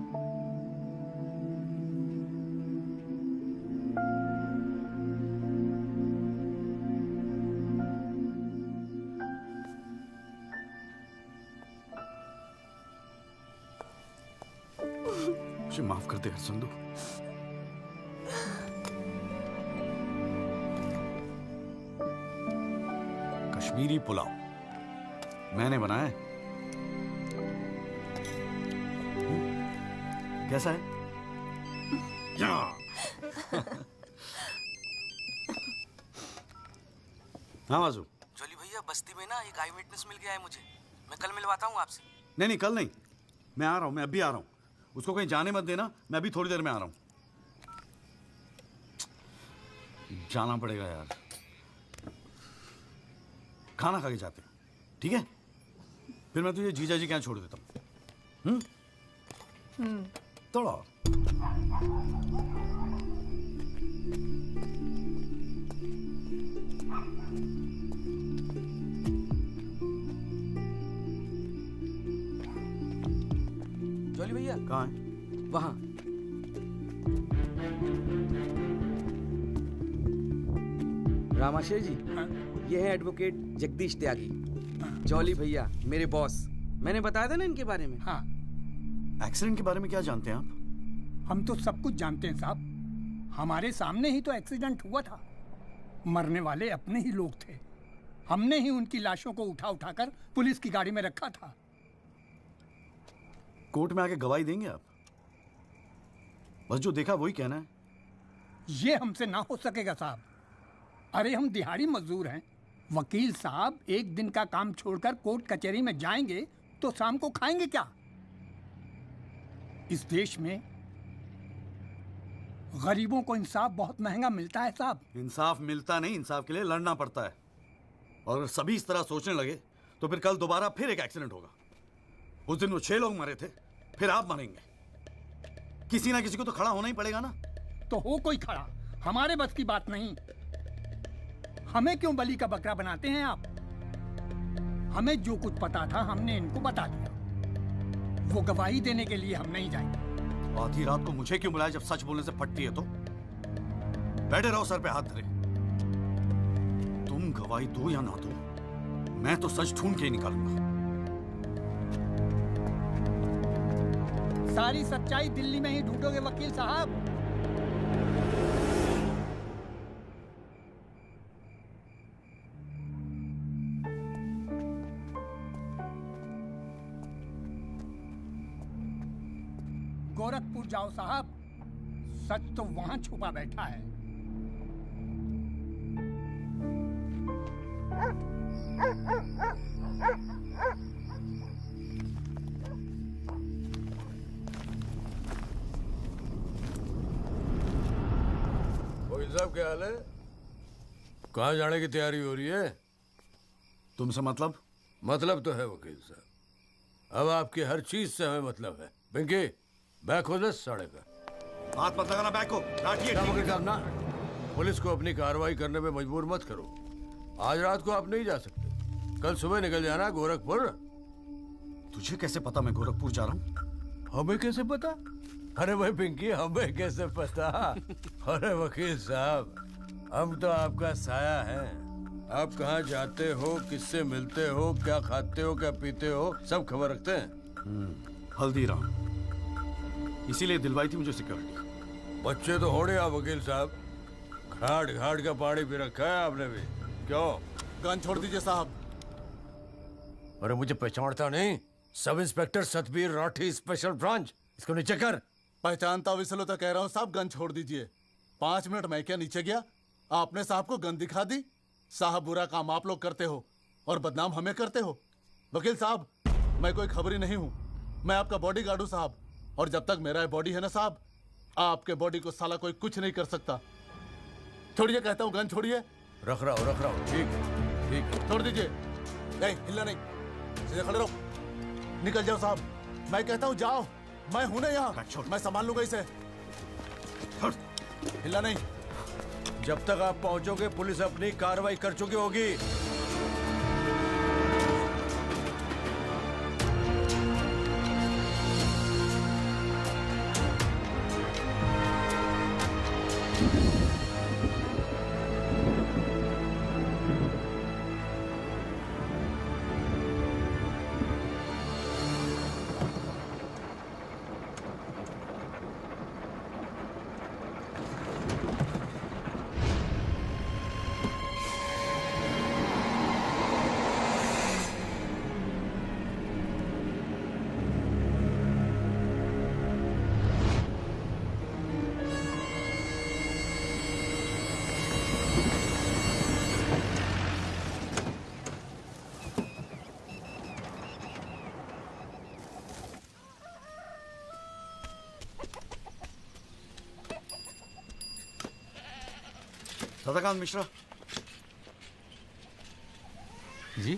मुझे माफ कर दे यार संधू। कश्मीरी पुलाव मैंने बनाया है। कैसा है? हाँ वाजू। जॉली भैया, बस्ती में ना एक आई विटनेस मिल गया है मुझे, मैं कल मिलवाता हूँ आपसे। नहीं नहीं, कल नहीं, मैं आ रहा हूं, मैं अभी आ रहा हूं। उसको कहीं जाने मत देना, मैं अभी थोड़ी देर में आ रहा हूं। जाना पड़ेगा यार, खाना खा के जाते हैं, ठीक है? फिर मैं तुझे जीजा जी के यहाँ छोड़ देता हूँ। थोड़ा और। जॉली भैया कहाँ है? वहाँ। रामाशय जी, ये है एडवोकेट जगदीश त्यागी। जॉली भैया मेरे बॉस, मैंने बताया था ना इनके बारे में। हाँ। एक्सीडेंट के बारे में क्या जानते हैं आप? हम तो सब कुछ जानते हैं साहब, हमारे सामने ही तो एक्सीडेंट हुआ था। मरने वाले अपने ही लोग थे, हमने ही उनकी लाशों को उठा उठाकर पुलिस की गाड़ी में रखा था। कोर्ट में आके गवाही देंगे आप? बस जो देखा वही कहना है। ये हमसे ना हो सकेगा साहब। अरे हम दिहाड़ी मजदूर हैं, वकील साहब एक दिन का काम छोड़कर कोर्ट कचहरी में जाएंगे तो शाम को खाएंगे क्या? इस देश में गरीबों को इंसाफ बहुत महंगा मिलता है साहब। इंसाफ मिलता नहीं, इंसाफ के लिए लड़ना पड़ता है। और अगर सभी इस तरह सोचने लगे तो फिर कल दोबारा फिर एक एक्सीडेंट होगा। उस दिन वो 6 लोग मरे थे, फिर आप मरेंगे। किसी ना किसी को तो खड़ा होना ही पड़ेगा ना। तो हो कोई खड़ा, हमारे बस की बात नहीं। हमें क्यों बलि का बकरा बनाते हैं आप? हमें जो कुछ पता था हमने इनको बता दिया। वो गवाही देने के लिए हम नहीं जाएंगे। आधी रात को मुझे क्यों बुलाया जब सच बोलने से फटती है तो? बैठे रहो सर पे हाथ धरे। तुम गवाही दो या ना दो, मैं तो सच ढूंढ के ही निकालूंगा। सारी सच्चाई दिल्ली में ही ढूंढोगे वकील साहब। गोरखपुर जाओ साहब, सच तो वहां छुपा बैठा है। वकील साहब क्या हाल है? कहाँ जाने की तैयारी हो रही है? तुमसे मतलब? मतलब तो है वकील साहब, अब आपकी हर चीज से हमें मतलब है। पिंकी, बैग खोल साढ़े का। हाथ मत लगाना बैग को, लाठी है। वकील साहब ना, पुलिस को अपनी कार्रवाई करने में मजबूर मत करो। आज रात को आप नहीं जा सकते, कल सुबह निकल जाना गोरखपुर। तुझे कैसे पता मैं गोरखपुर जा रहा हूँ? हमें कैसे पता? अरे भाई पिंकी, हमें कैसे पता? अरे वकील साहब, हम तो आपका साया हैं। आप कहाँ जाते हो, किससे मिलते हो, क्या खाते हो, क्या पीते हो, सब खबर रखते हैं। हल्दीराम, इसीलिए दिलवाई थी मुझे सिक्योरिटी। बच्चे तो होड़े आप वकील साहब, घाट घाट का पानी पी रखा है आपने भी। क्यों? गन छोड़ दीजिए साहब। अरे मुझे पहचानता नहीं? Sub inspector Satbir Rathi, special branch. इसको नीचे कर। पहचानता हूँ इसलिए तो कह रहा हूँ साहब, गन छोड़ दीजिए। 5 मिनट मैं क्या नीचे गया, आपने साहब को गन दिखा दी। साहब बुरा काम आप लोग करते हो और बदनाम हमें करते हो। वकील साहब, मैं कोई खबरी नहीं हूँ, मैं आपका बॉडीगार्ड हूँ साहब। और जब तक मेरा बॉडी है ना साहब, आपके बॉडी को साला कोई कुछ नहीं कर सकता। छोड़िए कहता हूँ, गन छोड़िए। रख रहा हूँ। ठीक ठीक, छोड़ दीजिए। नहीं हिलना नहीं, सीधे खड़े रहो। निकल जाओ साहब, मैं कहता हूँ जाओ। मैं हूं ना यहाँ, मैं संभाल लूंगा इसे। हिला नहीं। जब तक आप पहुंचोगे पुलिस अपनी कार्रवाई कर चुकी होगी। सदाकांत मिश्रा जी।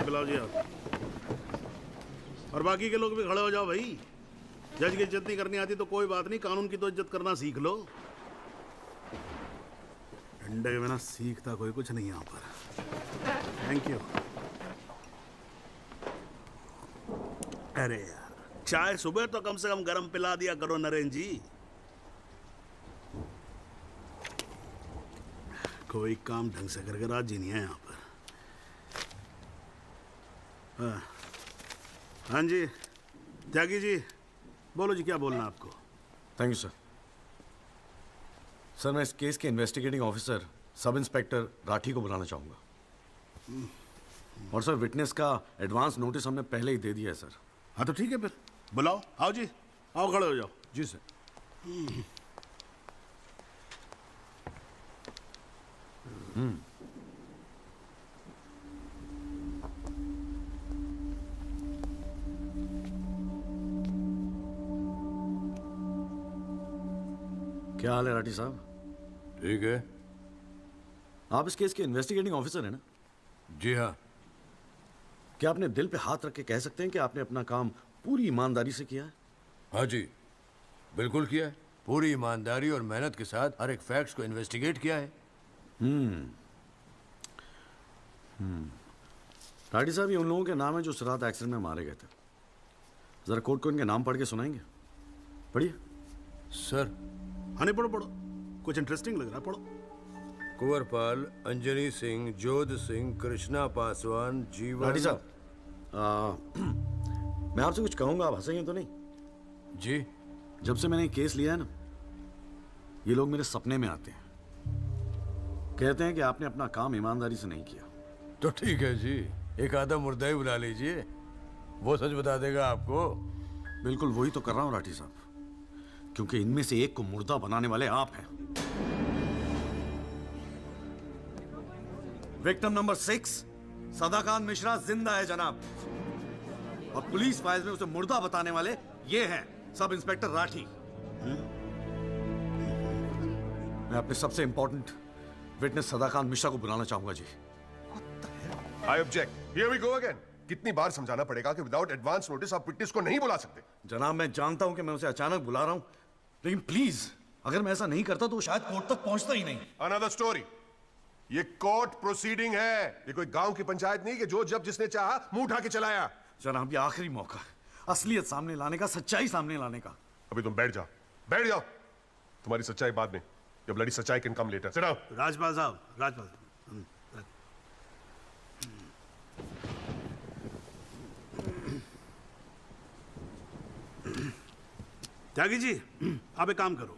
बुलाओ जी आप, और बाकी के लोग भी खड़े हो जाओ भाई। जज की इज्जत नहीं करनी आती तो कोई बात नहीं, कानून की तो इज्जत करना सीख लो। डंडे के बिना सीखता कोई कुछ नहीं यहाँ पर। Thank you. अरे यार, चाय सुबह तो कम से कम गर्म पिला दिया करो नरेंद्र जी। कोई काम ढंग से करके राजी नहीं है यहाँ पर। हाँ जी त्यागी जी, बोलो जी, क्या बोलना है आपको? Thank you sir. सर मैं इस केस के investigating officer sub inspector Rathi को बुलाना चाहूँगा। और सर विटनेस का एडवांस नोटिस हमने पहले ही दे दिया है सर। हाँ तो ठीक है, फिर बुलाओ। आओ जी, आओ खड़े हो जाओ। जी सर। क्या हाल है राठी साहब? ठीक है। आप इस केस के इन्वेस्टिगेटिंग ऑफिसर हैं ना? जी हाँ। क्या आपने दिल पे हाथ रख के कह सकते हैं कि आपने अपना काम पूरी ईमानदारी से किया है? हाँ जी, बिल्कुल किया है। पूरी ईमानदारी और मेहनत के साथ हर एक फैक्ट्स को इन्वेस्टिगेट किया है। राठी साहब, ये उन लोगों के नाम है जो उस रात एक्सीडेंट में मारे गए थे। जरा कोर्ट को इनके नाम पढ़ के सुनाएंगे? पढ़िए। सर। हाँ नहीं, पढ़ो पढ़ो, कुछ इंटरेस्टिंग लग रहा है, पढ़ो। कुंवरपाल, अंजनी सिंह, जोध सिंह, कृष्णा पासवान, जीवन। राठी साहब, मैं आपसे कुछ कहूंगा, आप हंसेंगे तो नहीं? जी। जब से मैंने केस लिया है ना, ये लोग मेरे सपने में आते हैं, कहते हैं कि आपने अपना काम ईमानदारी से नहीं किया। तो ठीक है जी, एक आधा मुर्दा ही बुला लीजिए, वो सच बता देगा आपको। बिल्कुल वही तो कर रहा हूं राठी साहब, क्योंकि इनमें से एक को मुर्दा बनाने वाले आप हैं। विक्टिम नंबर 6 सदाकांत मिश्रा जिंदा है जनाब, और पुलिस फाइल्स में उसे मुर्दा बताने वाले ये हैं सब इंस्पेक्टर राठी। मैं अपने सबसे इंपॉर्टेंट विटनेस सदाकांत मिश्रा को बुलाना चाहूंगा जी। I object. Here we go again. कितनी बार समझाना पड़ेगा कि विदाउट एडवांस नोटिस आप विटनेस को नहीं बुला सकते? जनाब मैं जानता हूं कि मैं उसे अचानक बुला रहा हूं, लेकिन प्लीज अगर मैं ऐसा नहीं करता तो शायद कोर्ट तक पहुंचता ही नहीं। Another story. ये कोर्ट प्रोसीडिंग है, ये कोई गांव की पंचायत नहीं कि जो जब जिसने चाहा मुंह उठा के चलाया। जनाब ये आखिरी मौका है असलियत सामने लाने का, सच्चाई सामने लाने का। अभी तुम बैठ जाओ, बैठ जाओ। तुम्हारी सच्चाई बाद में, जब लड़ी सच्चाई can come later. Sit down. Rajpal साहब, राजपाल साहब। त्यागी जी, आप एक काम करो,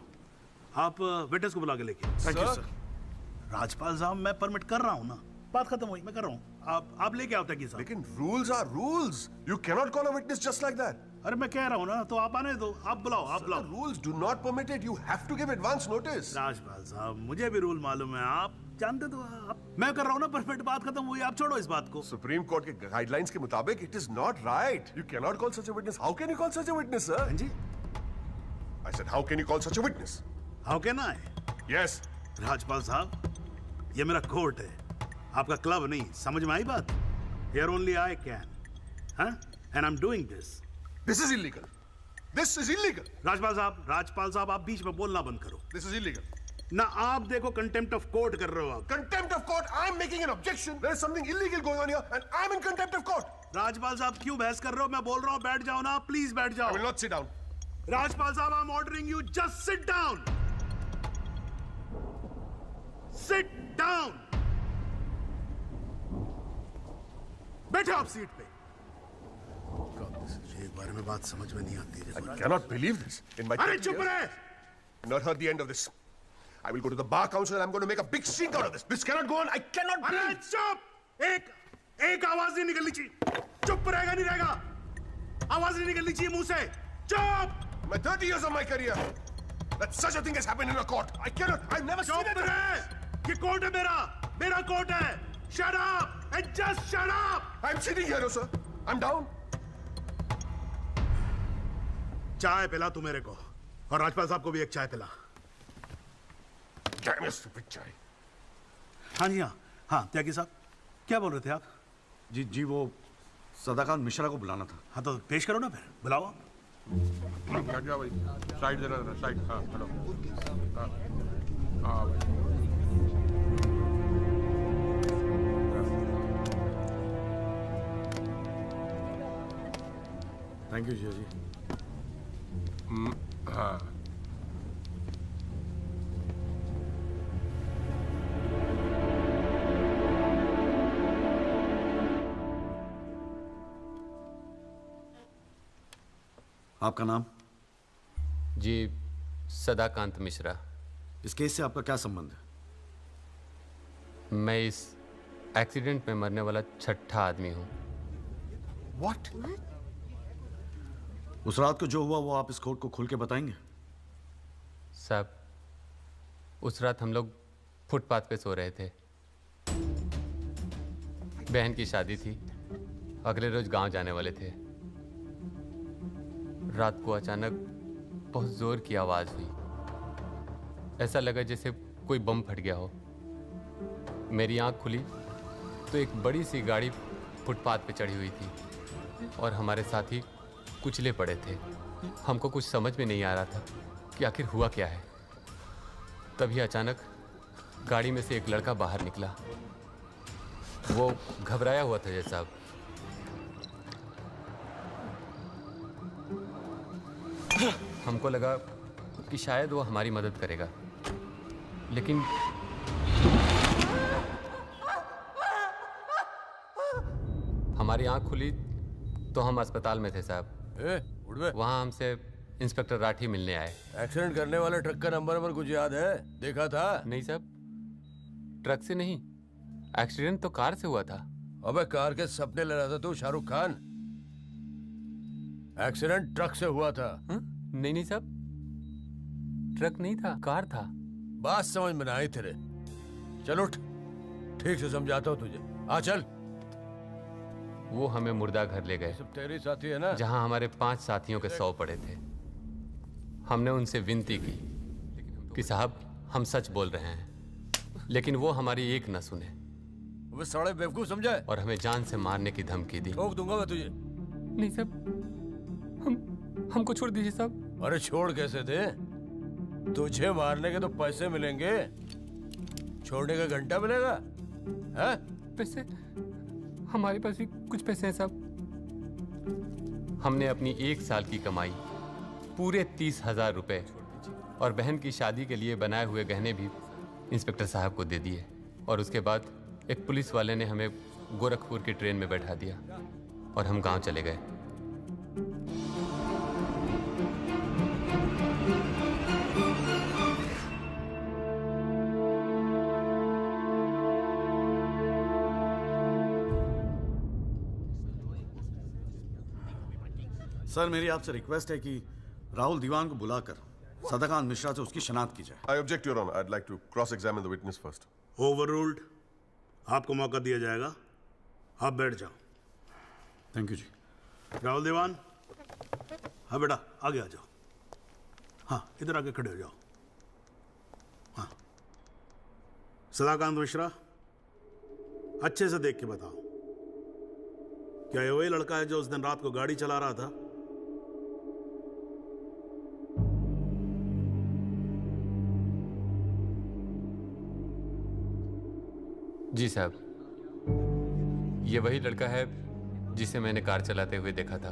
आप विटनेस को बुला के लेके। Thank you sir. राजपाल साहब मैं परमिट कर रहा हूं ना, बात खत्म हुई, मैं कर रहा हूं। आप लेके आओ त्यागी साहब। लेकिन rules are rules. You can not call a witness just like that. अरे मैं कह रहा हूँ ना, तो आप आने दो, आप बुलाओ, आप बुलाओ। Rules do not permit it, you have to give advance notice. Rajpal साहब, मुझे भी रूल मालूम है, आप जानते तो आप। मैं कर रहा हूँ ना, परफेक्ट, बात खत्म हुई, आप छोड़ो इस बात को। सुप्रीम कोर्ट के गाइडलाइंस के मुताबिक it is not right. You can not call such a witness. How can you call such a witness, sir? जी, I said how can you call such a witness? How can I? Yes Rajpal साहब, ये मेरा कोर्ट है, आपका क्लब नहीं। समझ में आई बात? Here only I can, huh? And I'm doing this. This is illegal. This is illegal. Rajpal साहब, आप बीच में बोलना बंद करो। This is illegal. ना आप देखो कंटेम्प्ट ऑफ कोर्ट कर रहे हो आप। Contempt of court. I'm making an objection. There is something illegal going on here, and I'm in contempt of court. Rajpal साहब क्यों बहस कर रहे हो? मैं बोल रहा हूँ बैठ जाओ ना, प्लीज बैठ जाओ। I will not sit down. Rajpal साहब, I'm ordering you, just sit down. Sit down. बैठो आप सीट पे। एक बार में बात समझ में नहीं आती है। I cannot believe this. In my अरे चुप रहे! Not heard the end of this. I will go to the bar council and I'm going to make a big scene out of this. This cannot go on. I cannot अरे breathe. चुप! एक आवाज नहीं निकलनी चाहिए। चुप रहेगा नहीं रहेगा? आवाज नहीं निकलनी चाहिए मुंह से। चुप! My 30 years of my career, that such a thing has happened in a court. I cannot. I've never seen it. चुप रहे! ये कोर्ट है मेरा कोर्ट है। Shut up! And just shut up! I'm sitting here, sir. I'm down. चाय पिला तू मेरे को, और राजपाल साहब को भी एक चाय पिला। Damn your stupid चाय। हाँ जी, हाँ त्यागी साहब, क्या बोल रहे थे आप? जी वो सदाकांत मिश्रा को बुलाना था। हाँ तो पेश करो ना फिर, बुलाओ आप। हट जाओ भाई, साइड देना, साइड। हाँ हेलो, हाँ भाई। थैंक यू जी। हाँ आपका नाम? जी सदाकांत मिश्रा। इस केस से आपका क्या संबंध है? मैं इस एक्सीडेंट में मरने वाला छठा आदमी हूँ। What? उस रात को जो हुआ वो आप इस कोर्ट को खोल के बताएंगे? साहब, उस रात हम लोग फुटपाथ पे सो रहे थे। बहन की शादी थी, अगले रोज गांव जाने वाले थे। रात को अचानक बहुत जोर की आवाज हुई। ऐसा लगा जैसे कोई बम फट गया हो। मेरी आंख खुली तो एक बड़ी सी गाड़ी फुटपाथ पे चढ़ी हुई थी और हमारे साथी कुचले पड़े थे। हमको कुछ समझ में नहीं आ रहा था कि आखिर हुआ क्या है। तभी अचानक गाड़ी में से एक लड़का बाहर निकला। वो घबराया हुआ था जैसा। हमको लगा कि शायद वो हमारी मदद करेगा, लेकिन हमारी आंख खुली तो हम अस्पताल में थे साहब। वहाँ हमसे इंस्पेक्टर राठी मिलने आए। एक्सीडेंट करने वाले ट्रक का नंबर कुछ याद है? देखा था? नहीं साहब, ट्रक से नहीं, एक्सीडेंट तो कार से हुआ था। अबे कार के सपने ले रहा था तू, शाहरुख खान। एक्सीडेंट ट्रक से हुआ था। नहीं साहब, ट्रक नहीं था, कार था। बात समझ में ना आई तेरे। चल उठ, ठीक से समझाता हूँ तुझे। आ चल। वो हमें मुर्दा घर ले गए। सब तेरे साथी है ना? जहां हमारे 5 साथियों के 100 पड़े थे। हमने उनसे विनती की कि साहब हम सच बोल रहे हैं, लेकिन वो हमारी एक न सुने। वो साले बेवकूफ समझा है और हमें जान से मारने की धमकी दी। ठोक दूंगा मैं तुझे। नहीं साहब, हमको छोड़ दीजिए साहब। अरे छोड़ कैसे थे? तुझे मारने के तो पैसे मिलेंगे, छोड़ने का घंटा मिलेगा? है? पैसे? हमारे पास भी कुछ पैसे हैं साहब। हमने अपनी 1 साल की कमाई पूरे 30,000 रुपए और बहन की शादी के लिए बनाए हुए गहने भी इंस्पेक्टर साहब को दे दिए। और उसके बाद एक पुलिस वाले ने हमें गोरखपुर की ट्रेन में बैठा दिया और हम गांव चले गए। सर मेरी आपसे रिक्वेस्ट है कि राहुल दीवान को बुलाकर सदाकांत मिश्रा से उसकी शनाख्त की जाए। I object, Your Honor. I'd like to cross-examine the witness first. Overruled. आपको मौका दिया जाएगा, आप बैठ जाओ। थैंक यू जी। राहुल दीवान, हाँ बेटा आगे आ जाओ। हाँ इधर आके खड़े हो जाओ। हाँ सदाकांत मिश्रा, अच्छे से देख के बताओ, क्या ये वही लड़का है जो उस दिन रात को गाड़ी चला रहा था? जी साहब, ये वही लड़का है जिसे मैंने कार चलाते हुए देखा था।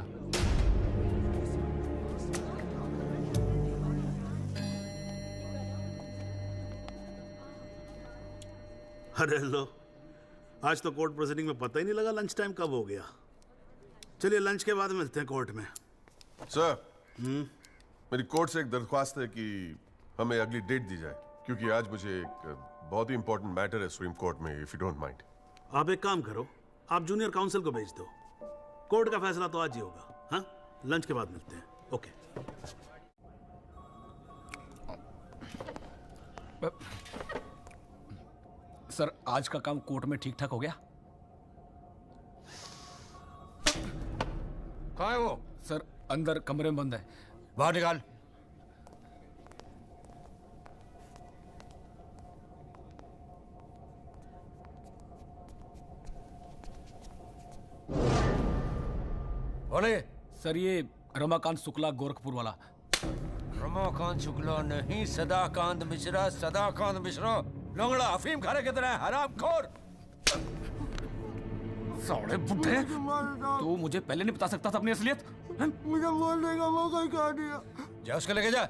अरे लो, आज तो कोर्ट प्रोसीडिंग में पता ही नहीं लगा लंच टाइम कब हो गया। चलिए लंच के बाद मिलते हैं कोर्ट में। सर, मेरी कोर्ट से एक दरख्वास्त है कि हमें अगली डेट दी जाए, क्योंकि आज मुझे एक बहुत ही इंपॉर्टेंट मैटर है सुप्रीम कोर्ट में, इफ यू डोंट माइंड। आप एक काम करो, आप जूनियर काउंसिल को भेज दो। कोर्ट का फैसला तो आज ही होगा। हाँ, लंच के बाद मिलते हैं। ओके। सर, आज का काम कोर्ट में ठीक ठाक हो गया? कहाँ है वो? सर, अंदर कमरे में बंद है। बाहर निकाल। बोले। सर, ये रमाकांत शुक्ला गोरखपुर वाला। रमाकांत शुक्ला नहीं, सदाकांत मिश्रा। सदाकांत मिश्रा लोंगड़ा अफीम खाने की तरह हरामखोर। साले बुड्ढे, तू मुझे पहले नहीं बता सकता था अपनी असलियत? मुझे बोलने का मौका क्या दिया? जा उसको लेके जा।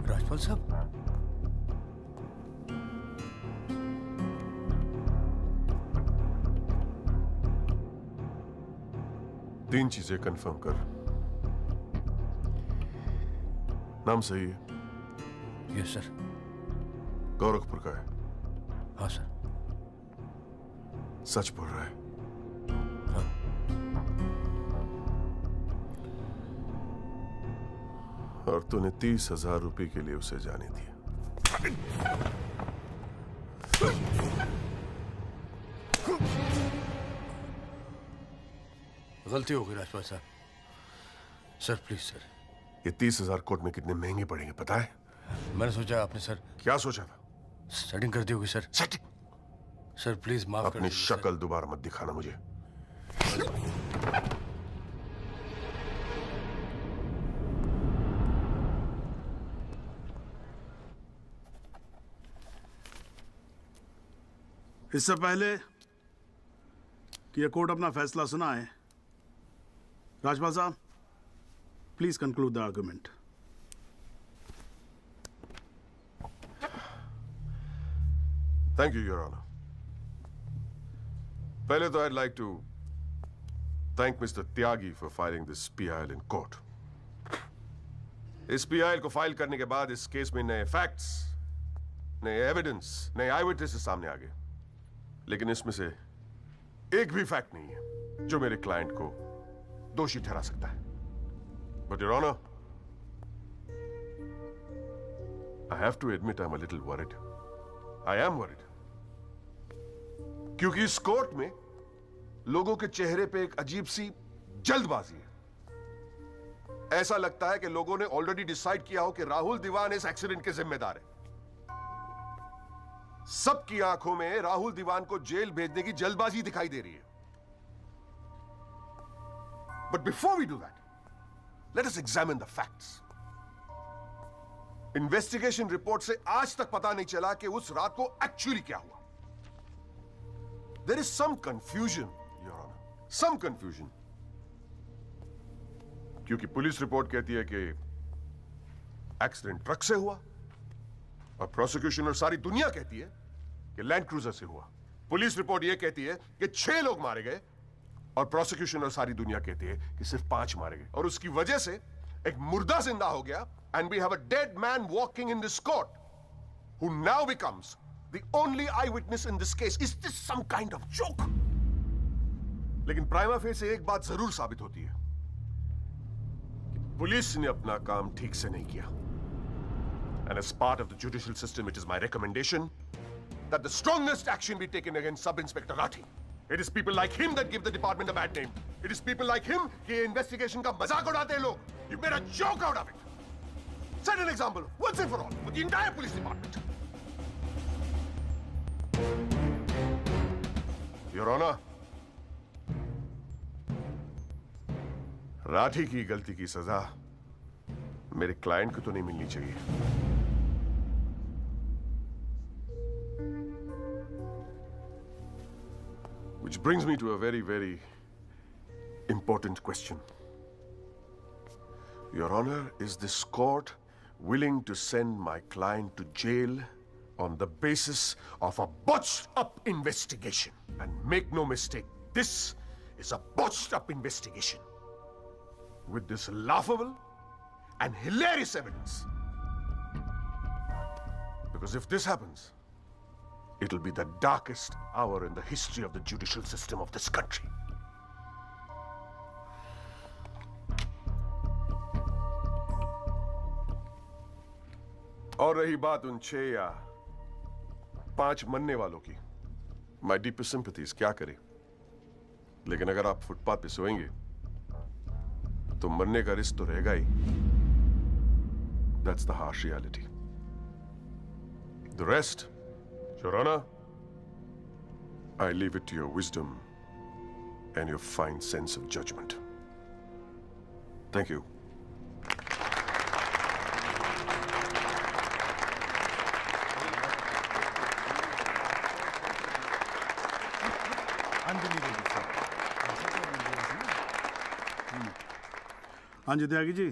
राजपाल साहब, तीन चीजें कंफर्म कर। नाम सही है? Yes sir. गोरखपुर का है? हाँ सर। सच बोल रहा है? हाँ। और तूने 30,000 रुपए के लिए उसे जाने दिया। गलती हो गई राजपाल साहब। Sir please sir. ये 30,000 कोर्ट में कितने महंगे पड़ेंगे पता है? मैंने सोचा आपने सर। क्या सोचा था? सेटिंग कर दी होगी सर। सेटिंग? सर प्लीज माफ कर अपनी शक्ल दोबारा मत दिखाना मुझे। इससे पहले कि यह कोर्ट अपना फैसला सुनाए, राजपाल साहब please conclude the argument. Thank you your honour. पहले तो I'd like to thank Mr. Tyagi for filing this PIL in court. इस PIL को फाइल करने के बाद इस केस में नए फैक्ट्स, नए एविडेंस, नए आई विटनेसेस सामने आ गए, लेकिन इसमें से एक भी फैक्ट नहीं है जो मेरे क्लाइंट को दोषी ठहरा सकता है। But your honor, I have to admit I'm a little worried. I am worried. क्योंकि इस कोर्ट में लोगों के चेहरे पे एक अजीब सी जल्दबाजी है। ऐसा लगता है कि लोगों ने ऑलरेडी डिसाइड किया हो कि राहुल दीवान इस एक्सीडेंट के जिम्मेदार है। सबकी आंखों में राहुल दीवान को जेल भेजने की जल्दबाजी दिखाई दे रही है। But before we do that, let us examine the facts. Investigation report से आज तक पता नहीं चला कि उस रात को एक्चुअली क्या हुआ। There is some confusion, Your Honor. Some confusion. क्योंकि पुलिस रिपोर्ट कहती है कि एक्सीडेंट ट्रक से हुआ, और प्रोसिक्यूशन और सारी दुनिया कहती है कि लैंड क्रूजर से हुआ। पुलिस रिपोर्ट यह कहती है कि 6 लोग मारे गए, और प्रोसिक्यूशन और सारी दुनिया कहती है कि सिर्फ 5 मारे गए, और उसकी वजह से एक मुर्दा जिंदा हो गया, and we have a dead man walking in this court, who now becomes the only eyewitness in this case. Is this some kind of joke? लेकिन प्राइमा फेसी एक बात जरूर साबित होती है कि पुलिस ने अपना काम ठीक से नहीं किया. And as part of the judicial system, it is my recommendation that the strongest action be taken against Sub-Inspector Rathi. It is people like him that give the department a bad name. It is people like him कि investigation का मजाक उड़ाते हैं लोग. You made a joke out of it. Set an example once and for all for the entire police department. Your Honor, Rathi की गलती की सजा मेरे क्लाइंट को तो नहीं मिलनी चाहिए. Which brings me to a very, very important question. Your Honor, is this court willing to send my client to jail on the basis of a botched-up investigation? And make no mistake, this is a botched-up investigation with this laughable and hilarious evidence. Because if this happens, it'll be the darkest hour in the history of the judicial system of this country. और रही बात उन 6 या 5 मरने वालों की, my deepest sympathies, क्या करें? लेकिन अगर आप फुटपाथ पे सोएंगे तो मरने का रिस्क तो रहेगा ही. That's the harsh reality. The rest, Your Honor, I leave it to your wisdom and your fine sense of judgment. Thank you. हाँ जी Tyagi ji,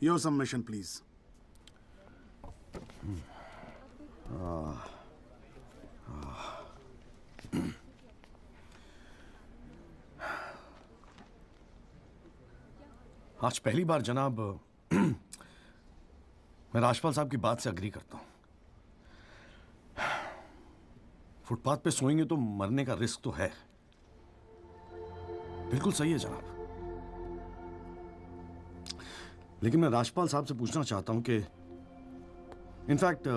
your submission please. आज पहली बार जनाब मैं राजपाल साहब की बात से अग्री करता हूं. फुटपाथ पे सोएंगे तो मरने का रिस्क तो है. बिल्कुल सही है जनाब. लेकिन मैं राजपाल साहब से पूछना चाहता हूं कि इनफैक्ट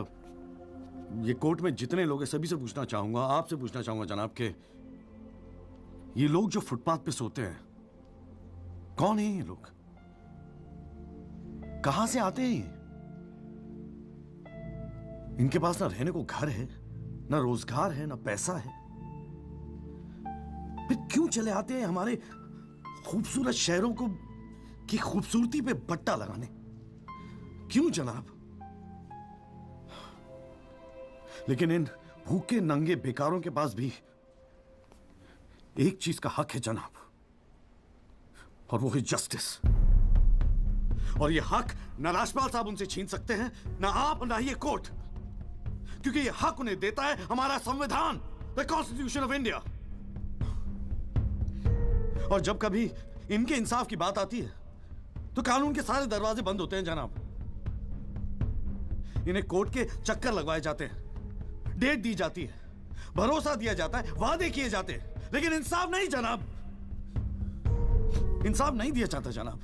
ये कोर्ट में जितने लोग हैं सभी से पूछना चाहूंगा, आपसे पूछना चाहूंगा जनाब कि ये लोग जो फुटपाथ पे सोते हैं कौन है? ये लोग कहां से आते हैं? इनके पास ना रहने को घर है, ना रोजगार है, ना पैसा है. फिर क्यों चले आते हैं हमारे खूबसूरत शहरों को की खूबसूरती पे बट्टा लगाने? क्यों जनाब? लेकिन इन भूखे नंगे बेकारों के पास भी एक चीज का हक है जनाब, और वो है जस्टिस. और ये हक ना राजपाल साहब उनसे छीन सकते हैं, ना आप, ना ये कोर्ट, क्योंकि ये हक उन्हें देता है हमारा संविधान, द कॉन्स्टिट्यूशन ऑफ इंडिया. और जब कभी इनके इंसाफ की बात आती है तो कानून के सारे दरवाजे बंद होते हैं जनाब. इन्हें कोर्ट के चक्कर लगवाए जाते हैं, डेट दी जाती है, भरोसा दिया जाता है, वादे किए जाते हैं, लेकिन इंसाफ नहीं जनाब. इंसाफ नहीं दिया जाता जनाब,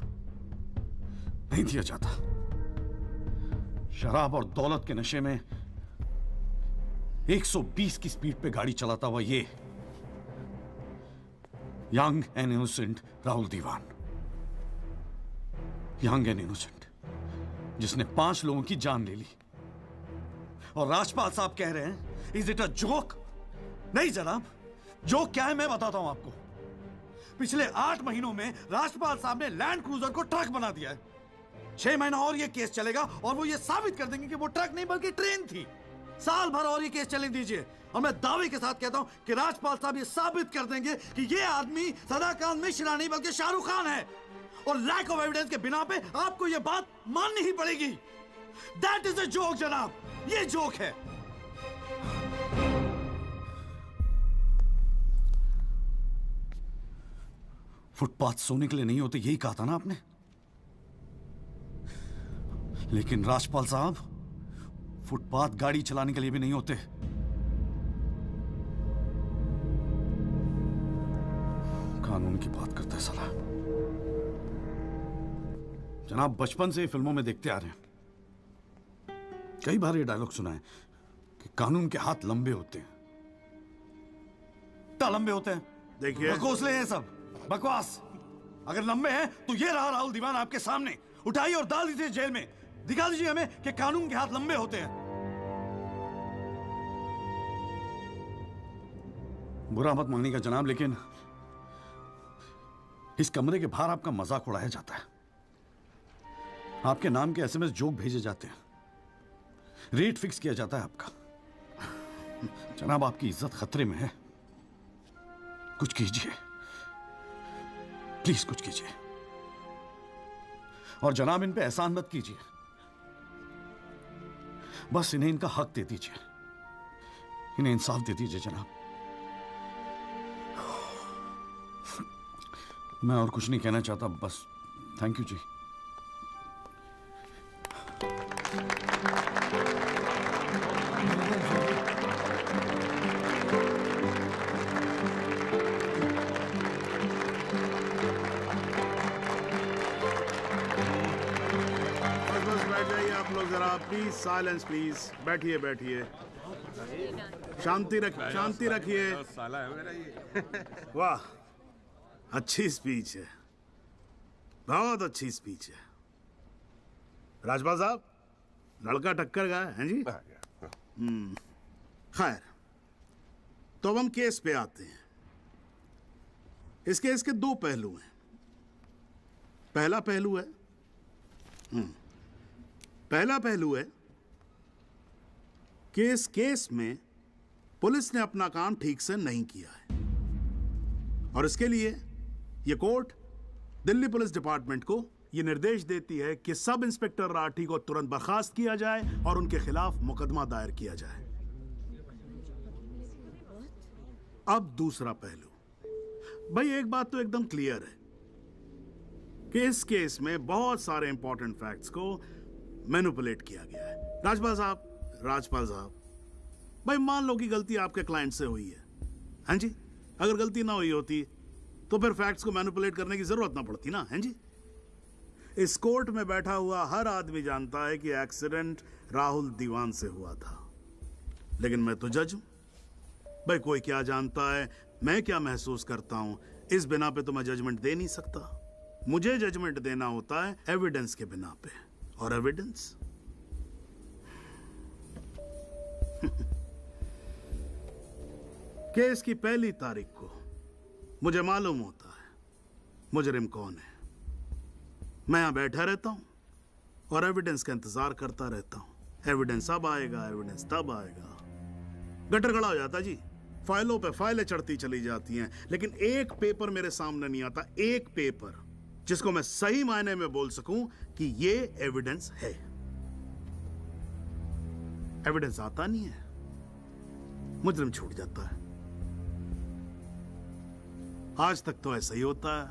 नहीं दिया जाता. शराब और दौलत के नशे में 120 की स्पीड पे गाड़ी चलाता हुआ ये young and innocent Rahul Diwan, young and innocent, जिसने 5 लोगों की जान ले ली. और राजपाल साहब कह रहे हैं इज इट अ जोक? नहीं जनाब, जोक क्या है मैं बताता हूं आपको. पिछले 8 महीनों में राजपाल साहब ने लैंड क्रूजर को ट्रक बना दिया है. 6 महीना और ये केस चलेगा और वो ये साबित कर देंगे कि वो ट्रक नहीं बल्कि ट्रेन थी. साल भर और ये केस चलने दीजिए और मैं दावे के साथ कहता हूं कि राजपाल साहब ये साबित कर देंगे कि ये आदमी सदाकांत मिश्रा नहीं बल्कि शाहरुख खान है. और लैक ऑफ एविडेंस के बिना पे आपको ये बात माननी ही पड़ेगी. दैट इज अ जोक जनाब, ये जोक है. फुटपाथ सोने के लिए नहीं होते, यही कहा था ना आपने. लेकिन राजपाल साहब फुटपाथ गाड़ी चलाने के लिए भी नहीं होते। कानून की बात करता है साला। जनाब, बचपन से फिल्मों में देखते आ रहे हैं, कई बार ये डायलॉग सुना है कि कानून के हाथ लंबे होते हैं। क्या लंबे होते हैं? देखिए, बकवासले हैं सब, बकवास। अगर लंबे हैं तो ये रहा राहुल दीवान आपके सामने, उठाइए और डाल दीजिए जेल में। दिखा दीजिए हमें कि कानून के हाथ लंबे होते हैं। बुरा मत मानिएगा जनाब, लेकिन इस कमरे के बाहर आपका मजाक उड़ाया जाता है। आपके नाम के एसएमएस जोक भेजे जाते हैं, रेट फिक्स किया जाता है आपका। जनाब, आपकी इज्जत खतरे में है। कुछ कीजिए प्लीज, कुछ कीजिए। और जनाब, इन पे एहसान मत कीजिए, बस इन्हें इनका हक दे दीजिए, इन्हें इंसाफ दे दीजिए जनाब। मैं और कुछ नहीं कहना चाहता, बस थैंक यू जी। प्लीज साइलेंस, प्लीज बैठिए बैठिए, शांति रखिए, शांति रखिए। वाह, अच्छी स्पीच है, बहुत अच्छी स्पीच है। राजपाल साहब, लड़का टक्कर गया है जी। खैर, तो अब हम केस पे आते हैं। इस केस के दो पहलू हैं। पहला पहलू है कि इस केस में पुलिस ने अपना काम ठीक से नहीं किया है, और इसके लिए ये कोर्ट दिल्ली पुलिस डिपार्टमेंट को ये निर्देश देती है कि सब इंस्पेक्टर राठी को तुरंत बर्खास्त किया जाए और उनके खिलाफ मुकदमा दायर किया जाए। अब दूसरा पहलू। भाई, एक बात तो एकदम क्लियर है कि इस केस में बहुत सारे इंपॉर्टेंट फैक्ट्स को मैनिपुलेट किया गया है। राजपाल साहब, भाई मान लो कि गलती आपके क्लाइंट से हुई है, हैं जी? अगर गलती ना हुई होती तो फिर फैक्ट्स को मैनिपुलेट करने की जरूरत ना पड़ती ना, हैं जी? इस कोर्ट में बैठा हुआ हर आदमी जानता है कि एक्सीडेंट राहुल दीवान से हुआ था, लेकिन मैं तो जज हूं। भाई, कोई क्या जानता है, मैं क्या महसूस करता हूं, इस बिना पे तो मैं जजमेंट दे नहीं सकता। मुझे जजमेंट देना होता है एविडेंस के बिना पे, और एविडेंस केस की पहली तारीख को मुझे मालूम होता है मुजरिम कौन है। मैं यहां बैठा रहता हूं और एविडेंस का इंतजार करता रहता हूं। एविडेंस अब आएगा, एविडेंस तब आएगा। गटर खड़ा हो जाता जी, फाइलों पे फाइलें चढ़ती चली जाती हैं, लेकिन एक पेपर मेरे सामने नहीं आता, एक पेपर जिसको मैं सही मायने में बोल सकूं कि ये एविडेंस है। एविडेंस आता नहीं है, मुजरिम छूट जाता है। आज तक तो ऐसा ही होता है।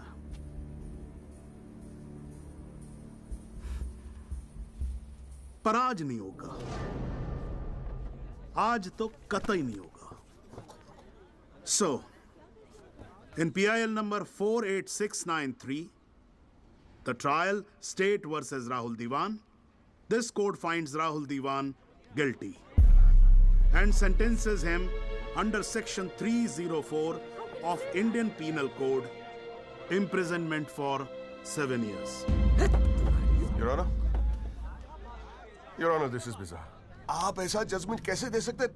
पर आज नहीं होगा, आज तो कतई नहीं होगा। So, in PIL number 48693, the trial State versus Rahul Diwan, this court finds Rahul Diwan guilty and sentences him under section 304 of Indian Penal Code, imprisonment for 7 years. Your Honor, this is bizarre. आप ऐसा जजमेंट कैसे दे सकते हैं?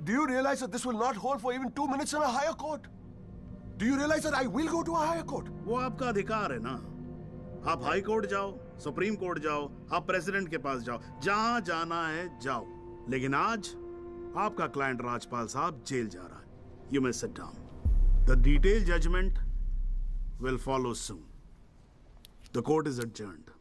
Do you realize that this will not hold for even 2 minutes in a higher court? Do you realize that I will go to a higher court? वो आपका अधिकार है ना। आप हाई कोर्ट जाओ, सुप्रीम कोर्ट जाओ, आप प्रेसिडेंट के पास जाओ, जहां जाना है जाओ। लेकिन आज आपका क्लाइंट राजपाल साहब जेल जा रहा है। You may sit down. The detailed judgment will follow soon. The court is adjourned.